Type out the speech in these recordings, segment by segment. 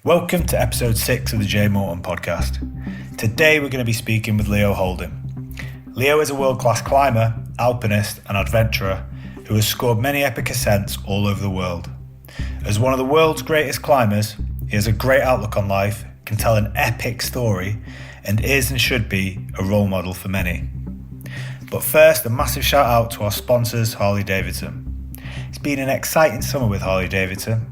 Welcome to episode 6 of the J Morton podcast. Today we're going to be speaking with Leo Houlding. Leo is a world-class climber, alpinist and adventurer who has scored many epic ascents all over the world. As one of the world's greatest climbers, he has a great outlook on life, can tell an epic story and is and should be a role model for many. But first, a massive shout out to our sponsors, Harley-Davidson. It's been an exciting summer with Harley-Davidson.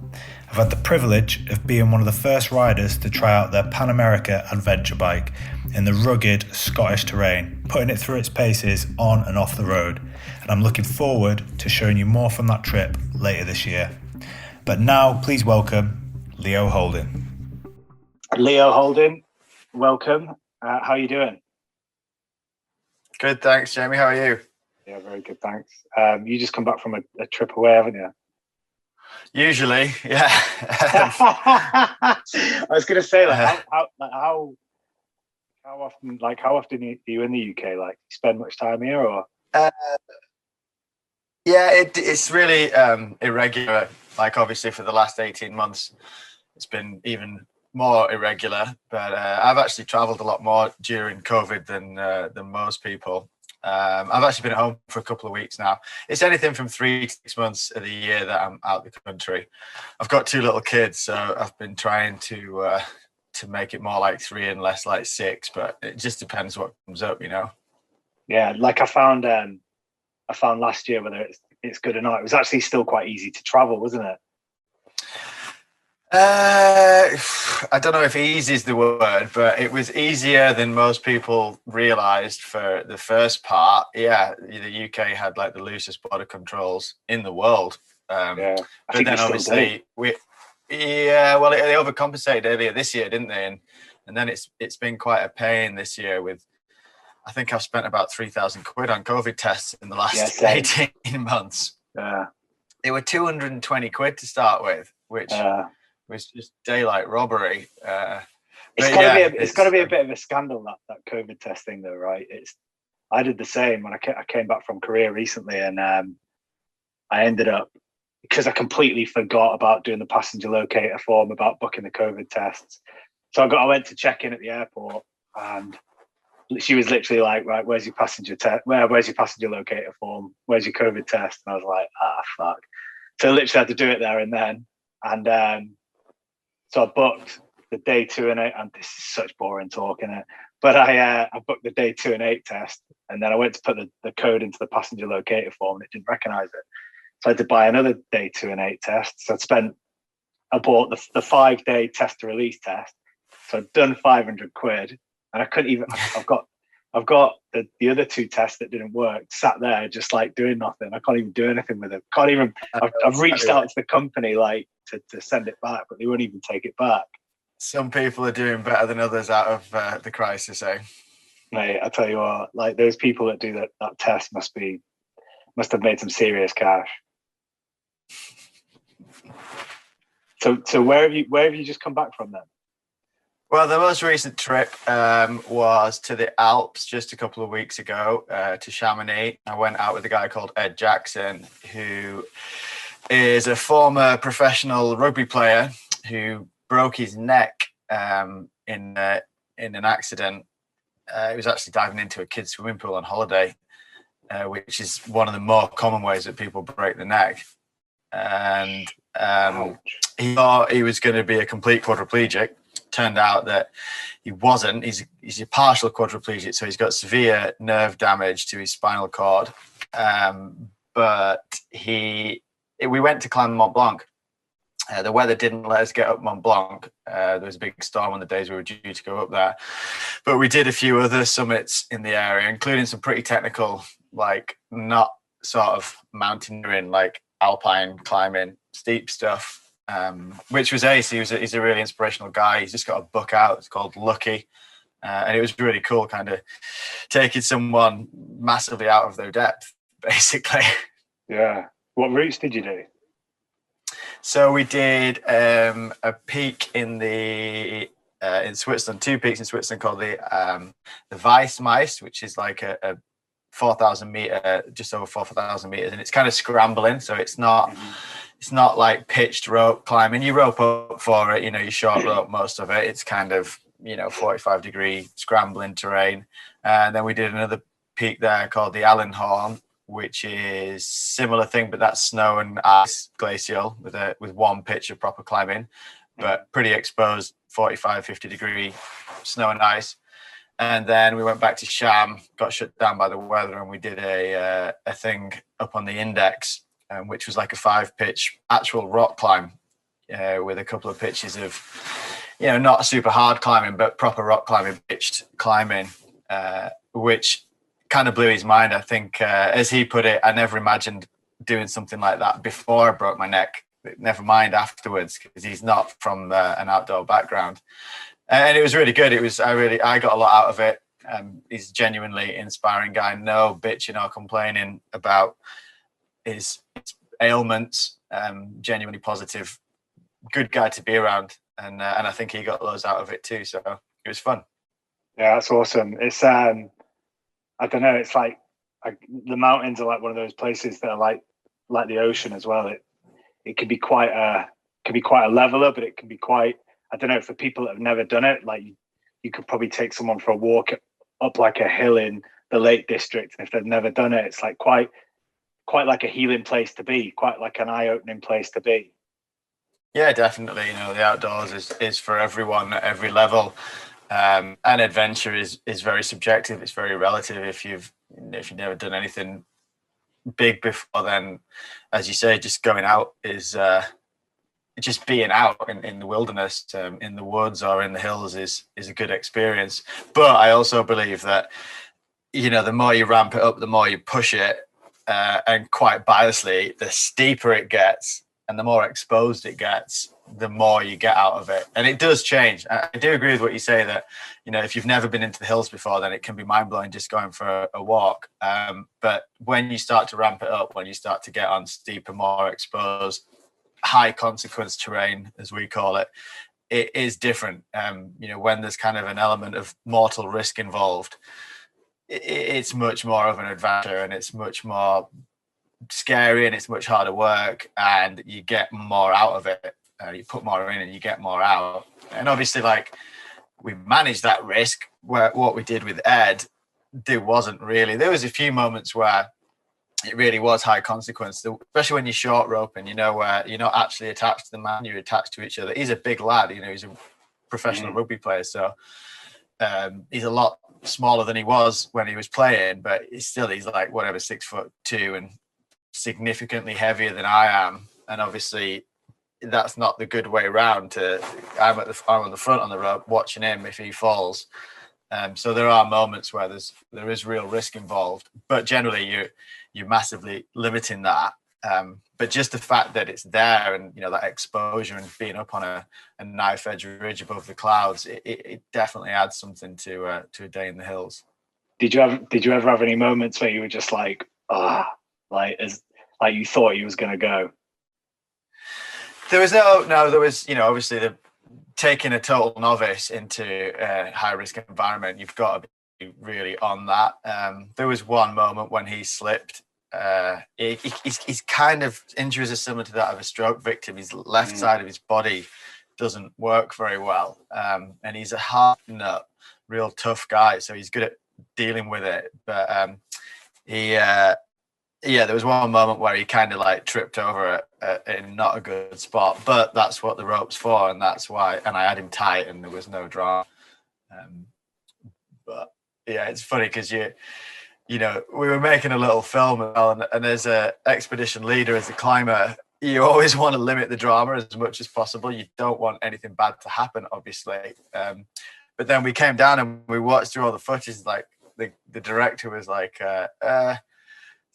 I've had the privilege of being one of the first riders to try out their Pan America adventure bike in the rugged Scottish terrain, putting it through its paces on and off the road. And I'm looking forward to showing you more from that trip later this year. But now, please welcome Leo Houlding. Leo Houlding, welcome. How are you doing? Good, thanks, Jamie. How are you? Yeah, very good, thanks. You just come back from a trip away, haven't you? Usually, yeah. I was going to say, how often are you in the UK? Like, you spend much time here, or? Yeah, it's really irregular. Like, obviously, for the last 18 months, it's been even more irregular. But I've actually travelled a lot more during COVID than most people. I've actually been at home for a couple of weeks now. It's anything from 3 to 6 months of the year that I'm out of the country. I've got 2 little kids, so I've been trying to make it more like 3 and less like 6. But it just depends what comes up, you know. Yeah, like I found last year, whether it's good or not, it was actually still quite easy to travel, wasn't it? I don't know if easy is the word, but it was easier than most people realised for the first part. Yeah, the UK had like the loosest border controls in the world. Yeah, I but think then obviously they overcompensated earlier this year, didn't they? And then it's been quite a pain this year with. I think I've spent about 3,000 quid on COVID tests in the last 18 months. Yeah, they were 220 quid to start with, which. Was just daylight robbery. It's got to be a bit of a scandal, that COVID test thing, though, right? I did the same when I came back from Korea recently, and I ended up, because I completely forgot about doing the passenger locator form about booking the COVID tests. So I went to check in at the airport, and she was literally like, "Right, where's your passenger where's your passenger locator form? Where's your COVID test?" And I was like, fuck. So I literally had to do it there and then, and so I booked the day 2 and 8, and this is such boring talk, innit? But I booked the day 2 and 8 test, and then I went to put the code into the passenger locator form, and it didn't recognise it. So I had to buy another day 2 and 8 test. So I bought the 5-day test to release test. So I'd done 500 quid, and I couldn't even. I've got the other 2 tests that didn't work, sat there just like doing nothing. I can't even do anything with them. I've reached out to the company like to send it back, but they won't even take it back. Some people are doing better than others out of the crisis, eh? Mate, I tell you what, like those people that do that test must have made some serious cash. So where have you just come back from then? Well, the most recent trip was to the Alps just a couple of weeks ago, to Chamonix. I went out with a guy called Ed Jackson, who is a former professional rugby player who broke his neck in an accident. He was actually diving into a kid's swimming pool on holiday, which is one of the more common ways that people break the neck. And he thought he was going to be a complete quadriplegic. Turned out that he wasn't. He's a partial quadriplegic, so he's got severe nerve damage to his spinal cord. But we went to climb Mont Blanc. The weather didn't let us get up Mont Blanc. There was a big storm on the days we were due to go up there. But we did a few other summits in the area, including some pretty technical, like not sort of mountaineering, like alpine climbing, steep stuff. Which was ace. He's a really inspirational guy. He's just got a book out. It's called Lucky. And it was really cool, kind of taking someone massively out of their depth, basically. Yeah. What routes did you do? So we did a peak in Switzerland, 2 peaks in Switzerland called the Weissmeist, which is like a 4,000 meter, just over 4,000 meters, and it's kind of scrambling. So it's not it's not like pitched rope climbing. You rope up for it, you short rope most of it. It's kind of 45-degree scrambling terrain. And then we did another peak there called the Allenhorn, which is similar thing, but that's snow and ice glacial with one pitch of proper climbing, but pretty exposed 50-degree snow and ice. And then we went back to Sham, got shut down by the weather, and we did a thing up on the Index, which was like a 5-pitch actual rock climb with a couple of pitches of, not super hard climbing, but proper rock climbing, pitched climbing, which kind of blew his mind. I think, as he put it, I never imagined doing something like that before I broke my neck, never mind afterwards, because he's not from an outdoor background. And it was really good. I got a lot out of it. He's a genuinely inspiring guy, no bitching or complaining about his ailments, genuinely positive, good guy to be around. And I think he got loads out of it too. So it was fun. Yeah, that's awesome. It's I don't know. It's like the mountains are like one of those places that are like the ocean as well. It can be quite a leveler, but it can be quite, I don't know, for people that have never done it. Like you could probably take someone for a walk up like a hill in the Lake District, and if they've never done it, it's like quite like a healing place to be, quite like an eye-opening place to be. Yeah, definitely. The outdoors is for everyone at every level. And adventure is very subjective. It's very relative. If you've never done anything big before, then, as you say, just going out is just being out in the wilderness, in the woods or in the hills is a good experience. But I also believe that the more you ramp it up, the more you push it, and quite biasly, the steeper it gets and the more exposed it gets, the more you get out of it. And it does change. I do agree with what you say that, if you've never been into the hills before, then it can be mind-blowing just going for a walk. But when you start to ramp it up, when you start to get on steeper, more exposed, high consequence terrain, as we call it, it is different. When there's kind of an element of mortal risk involved, it's much more of an adventure, and it's much more scary, and it's much harder work, and you get more out of it. You put more in and you get more out. And obviously, like, we managed that risk. Where what we did with Ed, there was a few moments where it really was high consequence, especially when you're short roping, where you're not actually attached to the man, you're attached to each other. He's a big lad, he's a professional rugby player, so he's a lot smaller than he was when he was playing, but he's like 6'2" and significantly heavier than I am. And obviously that's not the good way around. I'm on the front on the rope watching him if he falls. So there are moments where there is real risk involved, but generally you're massively limiting that. But just the fact that it's there, and that exposure and being up on a knife edge ridge above the clouds, it definitely adds something to a day in the hills. Did you ever have any moments where you were just like, like you thought he was going to go? There was there was, obviously taking a total novice into a high risk environment, you've got to be really on that. There was one moment when he slipped. He's kind of, injuries are similar to that of a stroke victim. His left side of his body doesn't work very well. And he's a hard nut, real tough guy. So he's good at dealing with it. But there was one moment where he kind of like tripped over in not a good spot, but that's what the rope's for, and that's why. And I had him tight, and there was no drama. But yeah, it's funny because we were making a little film, and as a expedition leader, as a climber, you always want to limit the drama as much as possible. You don't want anything bad to happen, obviously. But then we came down and we watched through all the footage. Like the director was like, "There's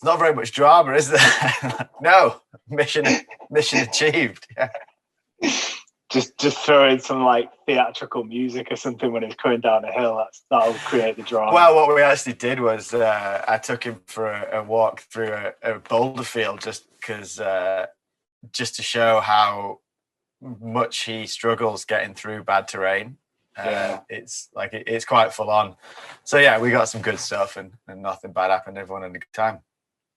not very much drama, is there?" No, mission achieved. Yeah. Just throw in some like theatrical music or something when it's going down a hill. That'll create the drama. Well, what we actually did was I took him for a walk through a boulder field just to show how much he struggles getting through bad terrain. It's quite full on. So yeah, we got some good stuff and nothing bad happened. Everyone had a good time.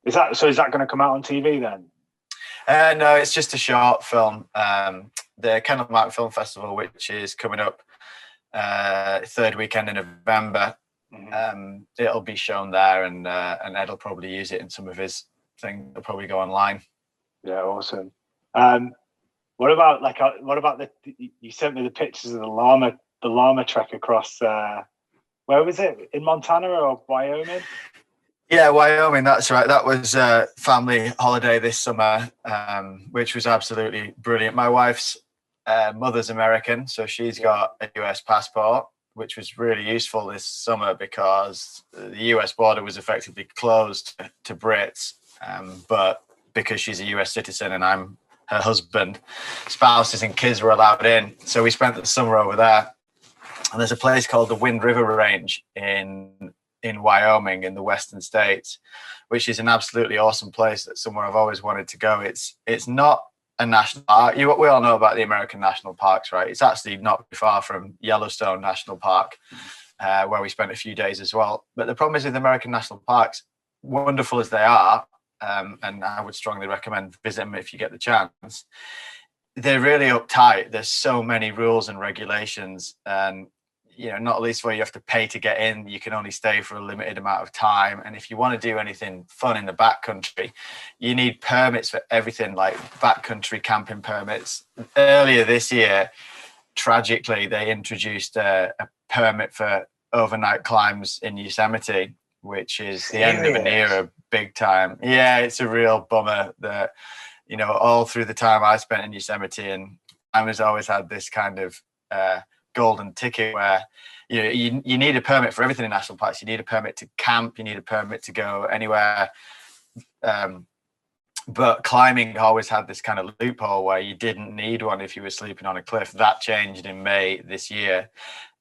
Is that going to come out on TV then? No, it's just a short film. The Kendall Mark Film Festival, which is coming up third weekend in November. It'll be shown there, and Ed'll probably use it in some of his things. It'll probably go online. Yeah, awesome. What about you sent me the pictures of the llama trek across where was it, in Montana or Wyoming? Yeah, Wyoming, that's right. That was a family holiday this summer, which was absolutely brilliant. My wife's mother's American, so she's got a US passport, which was really useful this summer because the US border was effectively closed to Brits. But because she's a US citizen and I'm her husband, spouses and kids were allowed in. So we spent the summer over there. And there's a place called the Wind River Range in Wyoming in the western states, which is an absolutely awesome place. That's somewhere I've always wanted to go. It's not a national park. We all know about the American national parks, right? It's actually not far from Yellowstone National Park, where we spent a few days as well. But the problem is with American national parks, wonderful as they are, and I would strongly recommend visiting them if you get the chance, they're really uptight. There's so many rules and regulations, and not least where you have to pay to get in. You can only stay for a limited amount of time. And if you want to do anything fun in the backcountry, you need permits for everything, like backcountry camping permits. Earlier this year, tragically, they introduced a permit for overnight climbs in Yosemite, which is the end of an era big time. Yeah, it's a real bummer that, all through the time I spent in Yosemite, and I was always had this kind of golden ticket where you need a permit for everything in national parks. You need a permit to camp, you need a permit to go anywhere, but climbing always had this kind of loophole where you didn't need one if you were sleeping on a cliff. That changed in May this year.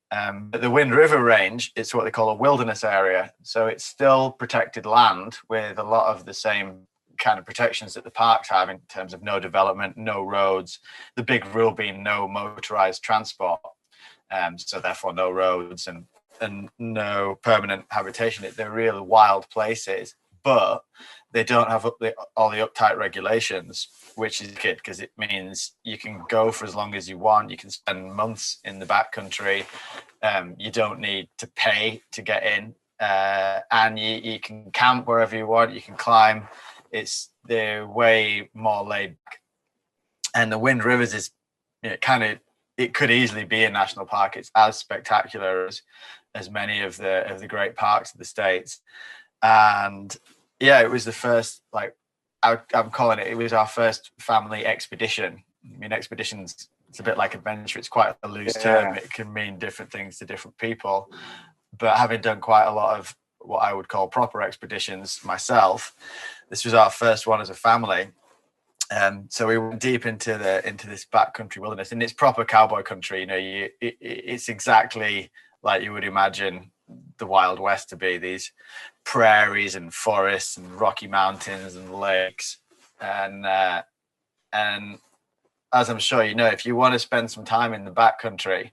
But the Wind River Range, it's what they call a wilderness area, so it's still protected land with a lot of the same kind of protections that the parks have in terms of no development, no roads, the big rule being no motorized transport. So therefore no roads and no permanent habitation. They're real wild places, but they don't have all the uptight regulations, which is good because it means you can go for as long as you want. You can spend months in the backcountry. You don't need to pay to get in, and you can camp wherever you want. You can climb. They're way more laid back. And the Wind Rivers is it could easily be a national park. It's as spectacular as many of the great parks of the States. And yeah, it was the first, I'm calling it was our first family expedition. I mean, expeditions, it's a bit like adventure. It's quite a loose term. It can mean different things to different people. But having done quite a lot of what I would call proper expeditions myself, this was our first one as a family. So we went deep into this backcountry wilderness, and it's proper cowboy country. It's exactly like you would imagine the Wild West to be. These prairies and forests and rocky mountains and lakes, and as I'm sure you know, if you want to spend some time in the backcountry,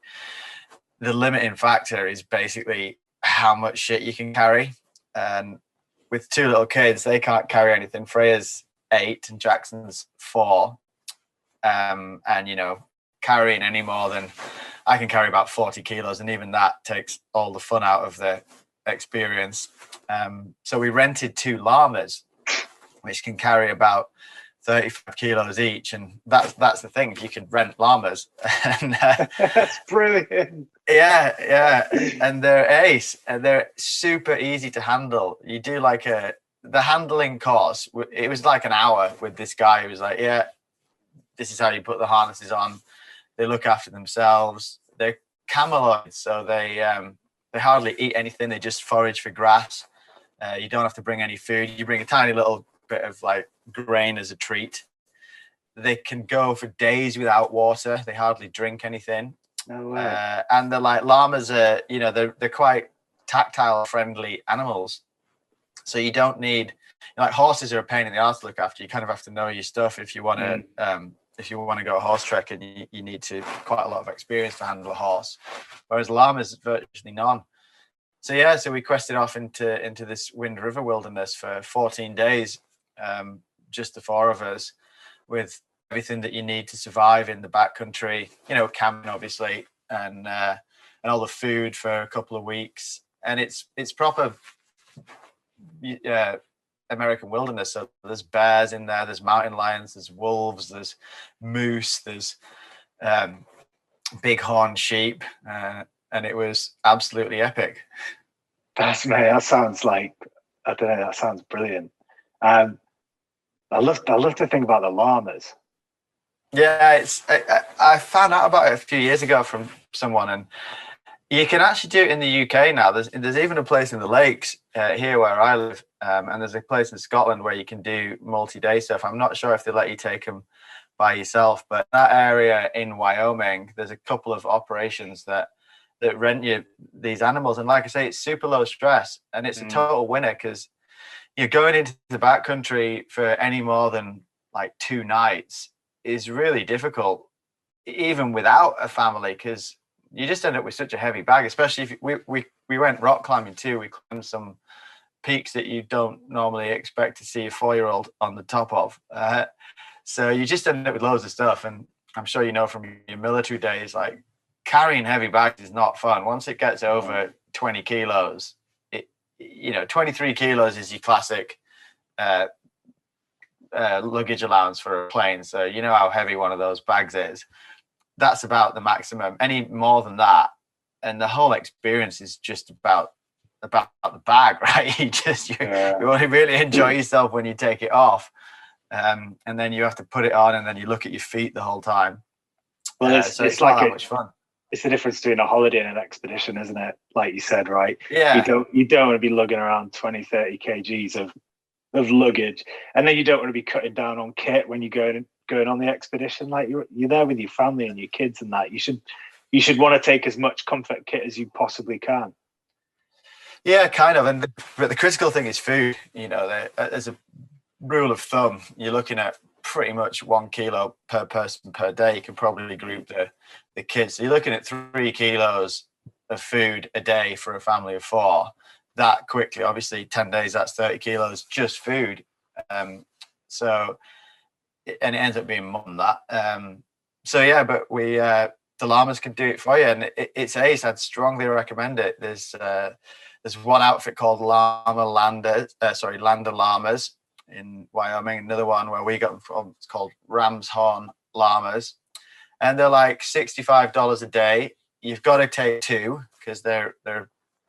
the limiting factor is basically how much shit you can carry. And with two little kids, they can't carry anything. Freya's 8 and Jackson's 4, and carrying any more than I can carry about 40 kilos, and even that takes all the fun out of the experience. So we rented 2 llamas, which can carry about 35 kilos each, and that's the thing. You can rent llamas, and that's brilliant. Yeah, and they're ace, and they're super easy to handle. You do the handling course, it was like an hour with this guy who was like, yeah, this is how you put the harnesses on. They look after themselves. They're cameloids, so they hardly eat anything. They just forage for grass. You don't have to bring any food. You bring a tiny little bit of grain as a treat. They can go for days without water. They hardly drink anything. No way. And they're llamas are, they're quite tactile friendly animals. So you don't need, horses are a pain in the arse to look after. You kind of have to know your stuff if you want to go horse trekking. You need quite a lot of experience to handle a horse, whereas llamas virtually none. So we quested off into this Wind River wilderness for 14 days, just the 4 of us, with everything that you need to survive in the backcountry, camping obviously, and all the food for a couple of weeks. And it's proper American wilderness. So there's bears in there, there's mountain lions, there's wolves, there's moose, there's bighorn sheep, and it was absolutely epic. That sounds like, I don't know, that sounds brilliant. I love to think about the llamas. Yeah, I found out about it a few years ago from someone, and you can actually do it in the UK now. There's even a place in the lakes here where I live, and there's a place in Scotland where you can do multi-day stuff. I'm not sure if they let you take them by yourself, but that area in Wyoming, there's a couple of operations that rent you these animals, and like I say, it's super low stress, and it's a total winner because you're going into the backcountry for any more than like 2 nights is really difficult, even without a family, because you just end up with such a heavy bag. Especially if we went rock climbing too. We climbed some peaks that you don't normally expect to see a 4-year-old on the top of. So you just end up with loads of stuff. And I'm sure you know from your military days, like carrying heavy bags is not fun. Once it gets over 20 kilos, 23 kilos is your classic luggage allowance for a plane. So you know how heavy one of those bags is. That's about the maximum. Any more than that, and the whole experience is just about the bag, right? You want to really enjoy yourself when you take it off, and then you have to put it on, and then you look at your feet the whole time. Well, it's like that much fun. It's the difference between a holiday and an expedition, isn't it? Like you said, right? Yeah. You don't want to be lugging around 20, 30 kgs of luggage, and then you don't want to be cutting down on kit when you're going on the expedition. Like you're there with your family and your kids and that. You should want to take as much comfort kit as you possibly can. Yeah, kind of. But the critical thing is food. There's a rule of thumb. You're looking at pretty much 1 kilo per person per day. You can probably group the kids. So you're looking at 3 kilos of food a day for a family of 4. That quickly, obviously, 10 days, that's 30 kilos just food. So it ends up being more than that. But the llamas can do it for you, and it's ace. I'd strongly recommend it. There's one outfit called Lander Llamas in Wyoming. Another one where we got them from, it's called Ram's Horn Llamas, and they're like $65 a day. You've got to take 2 because they're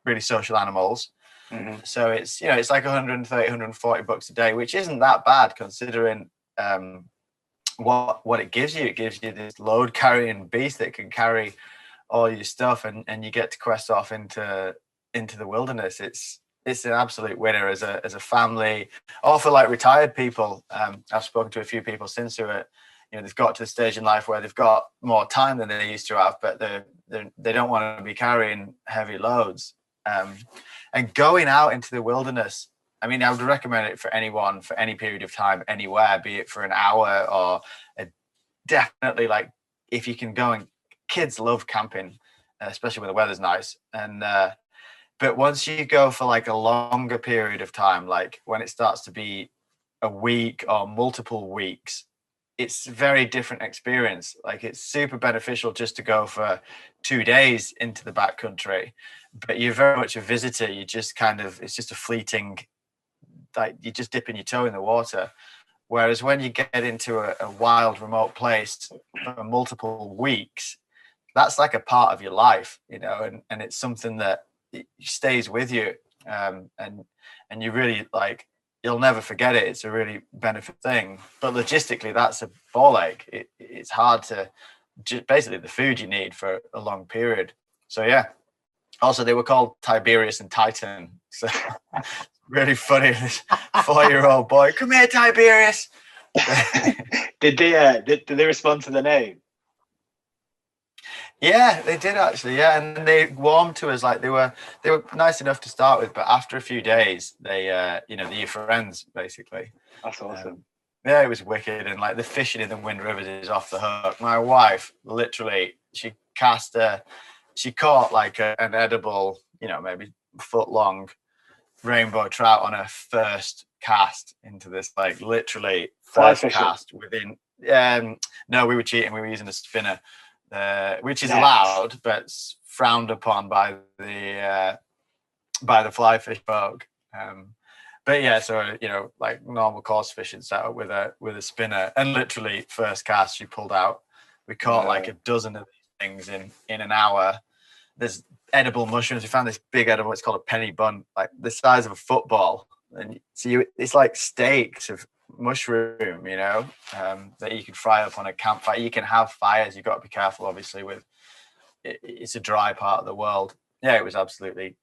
really social animals. Mm-hmm. So it's like $130, $140 a day, which isn't that bad considering what it gives you. It gives you this load carrying beast that can carry all your stuff, and you get to quest off into the wilderness. It's an absolute winner as a family, or for like retired people. I've spoken to a few people since who are, they've got to the stage in life where they've got more time than they used to have, but they don't want to be carrying heavy loads. And going out into the wilderness, I mean, I would recommend it for anyone for any period of time, anywhere, be it for an hour or definitely like if you can go, and kids love camping, especially when the weather's nice. And but once you go for like a longer period of time, like when it starts to be a week or multiple weeks, it's a very different experience. Like it's super beneficial just to go for 2 days into the backcountry, but you're very much a visitor. You just it's just a fleeting, like you're just dipping your toe in the water. Whereas when you get into a wild, remote place for multiple weeks, that's like a part of your life, and it's something that stays with you, and you really like, you'll never forget it. It's a really benefit thing, but logistically that's a ball ache. It's hard to basically the food you need for a long period. So yeah, also they were called Tiberius and Titan, so really funny. This 4-year-old boy, come here Tiberius. Did they respond to the name? Yeah, they did actually. Yeah, and they warmed to us. Like they were nice enough to start with, but after a few days, they're your friends basically. That's awesome. Yeah, it was wicked, and like the fishing in the Wind Rivers is off the hook. My wife literally, she caught like an edible, maybe foot long rainbow trout on her first cast into this, like literally first cast within No, we were cheating. We were using a spinner, which is allowed, but it's frowned upon by the fly fish folk. But yeah, so like normal coarse fishing set up with a spinner, and literally first cast she pulled out. We caught like a dozen of these things in an hour. There's edible mushrooms. We found this big edible. It's called a penny bun, like the size of a football, and so it's like steaks of mushroom, that you could fry up on a campfire. You can have fires. You've got to be careful, obviously. It's a dry part of the world. Yeah, it was absolutely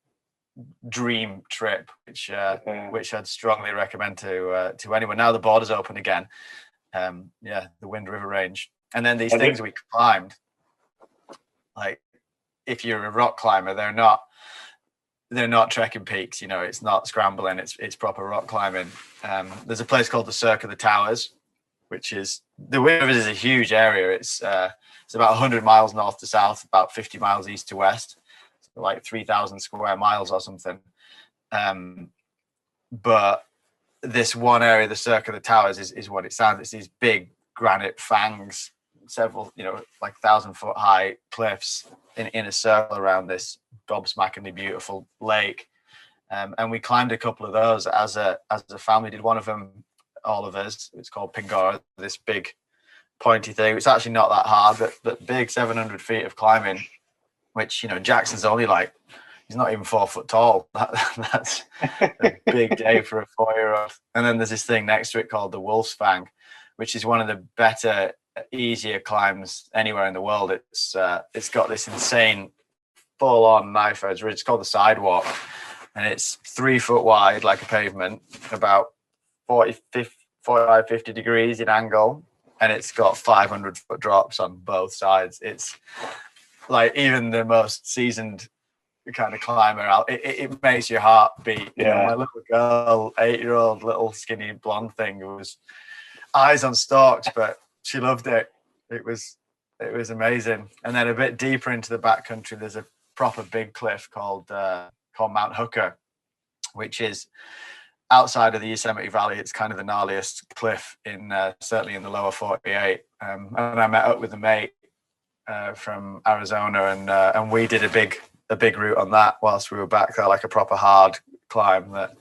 dream trip, which I'd strongly recommend to anyone. Now the border's open again. The Wind River Range, and then these things we climbed. Like, if you're a rock climber, they're not trekking peaks. It's not scrambling. It's proper rock climbing. There's a place called the Cirque of the Towers, which is the Wind River is a huge area. It's about 100 miles north to south, about 50 miles east to west. Like 3,000 square miles or something. But this one area, the Cirque of the Towers, is what it sounds. It's these big granite fangs, several, like 1,000-foot high cliffs in a circle around this gobsmackingly beautiful lake. And we climbed a couple of those as a family. Did one of them, all of us. It's called Pingora, this big pointy thing. It's actually not that hard, but big, 700 feet of climbing, which, Jackson's only he's not even 4 foot tall. That's a big day for a 4-year-old. And then there's this thing next to it called the Wolf's Fang, which is one of the better, easier climbs anywhere in the world. It's got this insane full-on knife edge ridge. It's called the Sidewalk, and it's 3 foot wide, like a pavement, about 45, 50 degrees in angle, and it's got 500-foot drops on both sides. It's like, even the most seasoned kind of climber out, it makes your heart beat. My little girl, 8-year-old, little skinny blonde thing, who was eyes on stalks, but she loved it. It was amazing. And then a bit deeper into the backcountry, there's a proper big cliff called Mount Hooker, which is outside of the Yosemite Valley. It's kind of the gnarliest cliff certainly in the lower 48. And I met up with a mate from Arizona, and we did a big route on that whilst we were back there, like a proper hard climb. That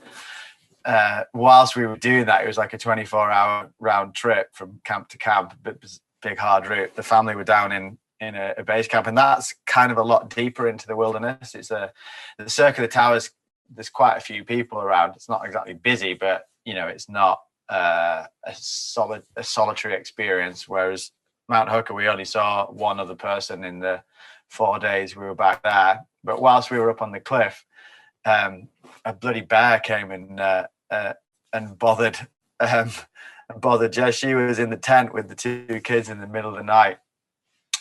whilst we were doing that, it was like a 24-hour round trip from camp to camp. It was a big hard route. The family were down in a base camp, and that's kind of a lot deeper into the wilderness. It's the Cirque of the Towers. There's quite a few people around. It's not exactly busy, but it's not a solitary experience. Whereas Mount Hooker, we only saw one other person in the 4 days we were back there. But whilst we were up on the cliff, a bloody bear came and bothered Jess. She was in the tent with the 2 kids in the middle of the night,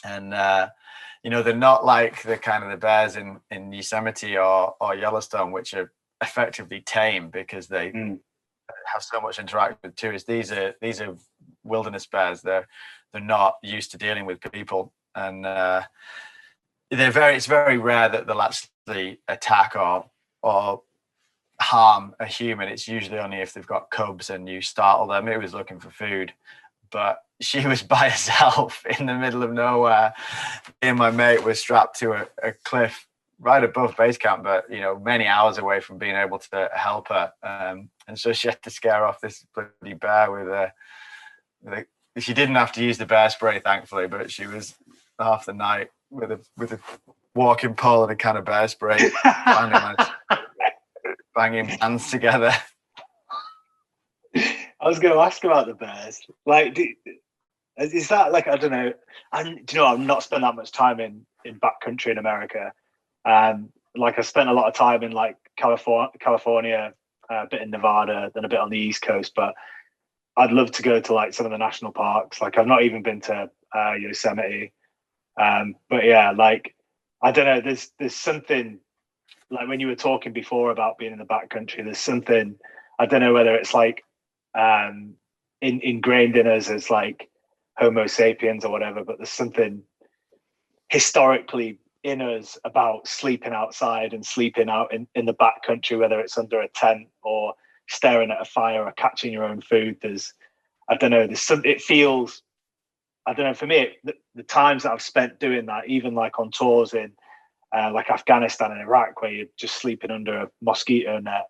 and they're not like the kind of the bears in Yosemite or Yellowstone, which are effectively tame because they have so much interaction with tourists. These are wilderness bears. They're not used to dealing with people, and it's very rare that they'll actually attack or harm a human. It's usually only if they've got cubs and you startle them. It was looking for food, but she was by herself in the middle of nowhere. Me and my mate were strapped to a cliff right above base camp, but many hours away from being able to help her. And so she had to scare off this bloody bear with she didn't have to use the bear spray, thankfully, but she was half the night with a walking pole and a can of bear spray, banging hands together. I was going to ask about the bears. Like, is that like, I don't know. And I've not spent that much time in backcountry in America. Like, I spent a lot of time in like California, a bit in Nevada, then a bit on the East Coast. But I'd love to go to like some of the national parks. Like, I've not even been to Yosemite. But yeah, like, I don't know. There's something, like when you were talking before about being in the backcountry, there's something, I don't know whether it's like ingrained in us as like Homo sapiens or whatever, but there's something historically in us about sleeping outside and sleeping out in the backcountry, whether it's under a tent or staring at a fire or catching your own food. I don't know, it feels I don't know, for me, the times that I've spent doing that, even like on tours in like Afghanistan and Iraq, where you're just sleeping under a mosquito net,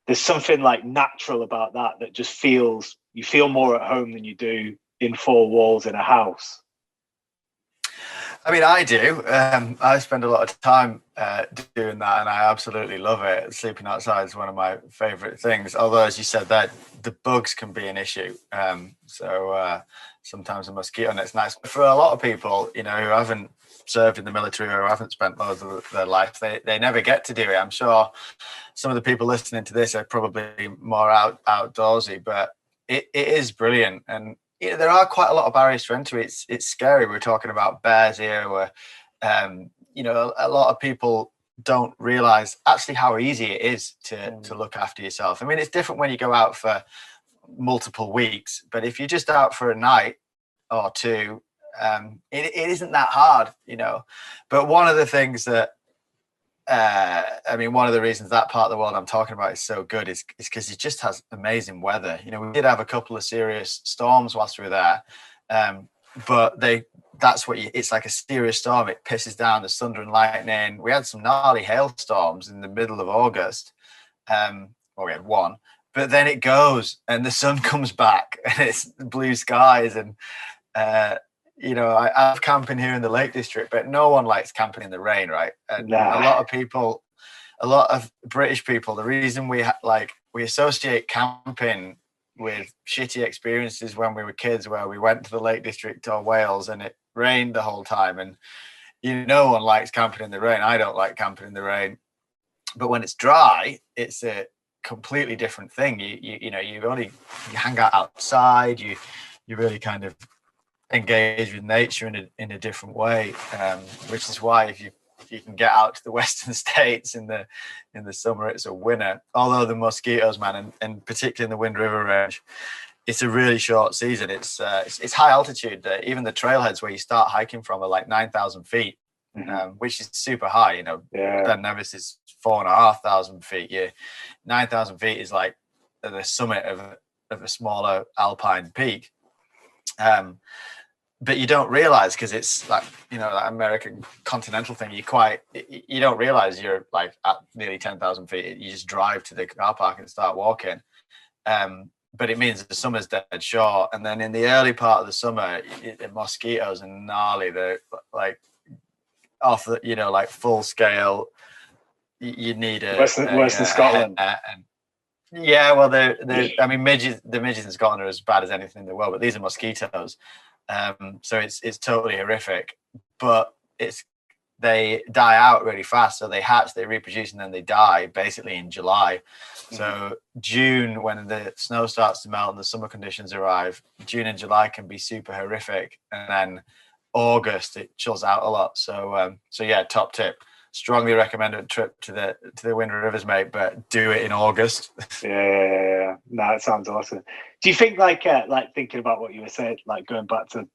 there's something like natural about that just feels, you feel more at home than you do in four walls in a house. I mean, I do. I spend a lot of time doing that, and I absolutely love it. Sleeping outside is one of my favourite things. Although, as you said, that the bugs can be an issue. So sometimes a mosquito net's nice. For a lot of people, you know, who haven't served in the military or haven't spent most of their life, they never get to do it. I'm sure some of the people listening to this are probably more outdoorsy, but it is brilliant. And you know, there are quite a lot of barriers to entry. It's scary. We're talking about bears here, where you know, a lot of people don't realize actually how easy it is to look after yourself. I mean, it's different when you go out for multiple weeks, but if you're just out for a night or two, it isn't that hard, you know. But one of the things that I mean, one of the reasons that part of the world I'm talking about is so good is because it just has amazing weather. You know, we did have a couple of serious storms whilst we were there, but it's like a serious storm. It pisses down, the thunder and lightning. We had some gnarly hailstorms in the middle of August. Well, we had one, but then it goes and the sun comes back and it's blue skies and you know, I have camping here in the Lake District, but no one likes camping in the rain, right? And a lot of British people, the reason we associate camping with shitty experiences when we were kids, where we went to the Lake District or Wales and it rained the whole time, and you know, no one likes camping in the rain. I don't like camping in the rain, but when it's dry, it's a completely different thing. You know, you hang out outside, you really kind of engage with nature in a different way, which is why if you can get out to the western states in the summer, it's a winner. Although the mosquitoes, man, and particularly in the Wind River range, it's a really short season. It's high altitude. Even the trailheads where you start hiking from are like 9,000 feet, which is super high. You know, Ben Nevis is 4,500 feet. 9,000 feet is like the summit of a smaller alpine peak. But you don't realize, because it's like, you know, that American continental thing, you don't realize you're like at nearly 10,000 feet. You just drive to the car park and start walking. But it means the summer's dead short. And then in the early part of the summer, the mosquitoes are gnarly. They're like off the, you know, like full scale. You need worse than Scotland. Yeah, well, I mean, the midges in Scotland are as bad as anything in the world, but these are mosquitoes. So it's totally horrific, but they die out really fast. So they hatch, they reproduce, and then they die basically in July. So June, when the snow starts to melt and the summer conditions arrive, June and July can be super horrific. And then August, it chills out a lot. So yeah, top tip. Strongly recommend a trip to the Wind Rivers, mate, but do it in August. Yeah. No, it sounds awesome. Do you think like thinking about what you were saying, like going back to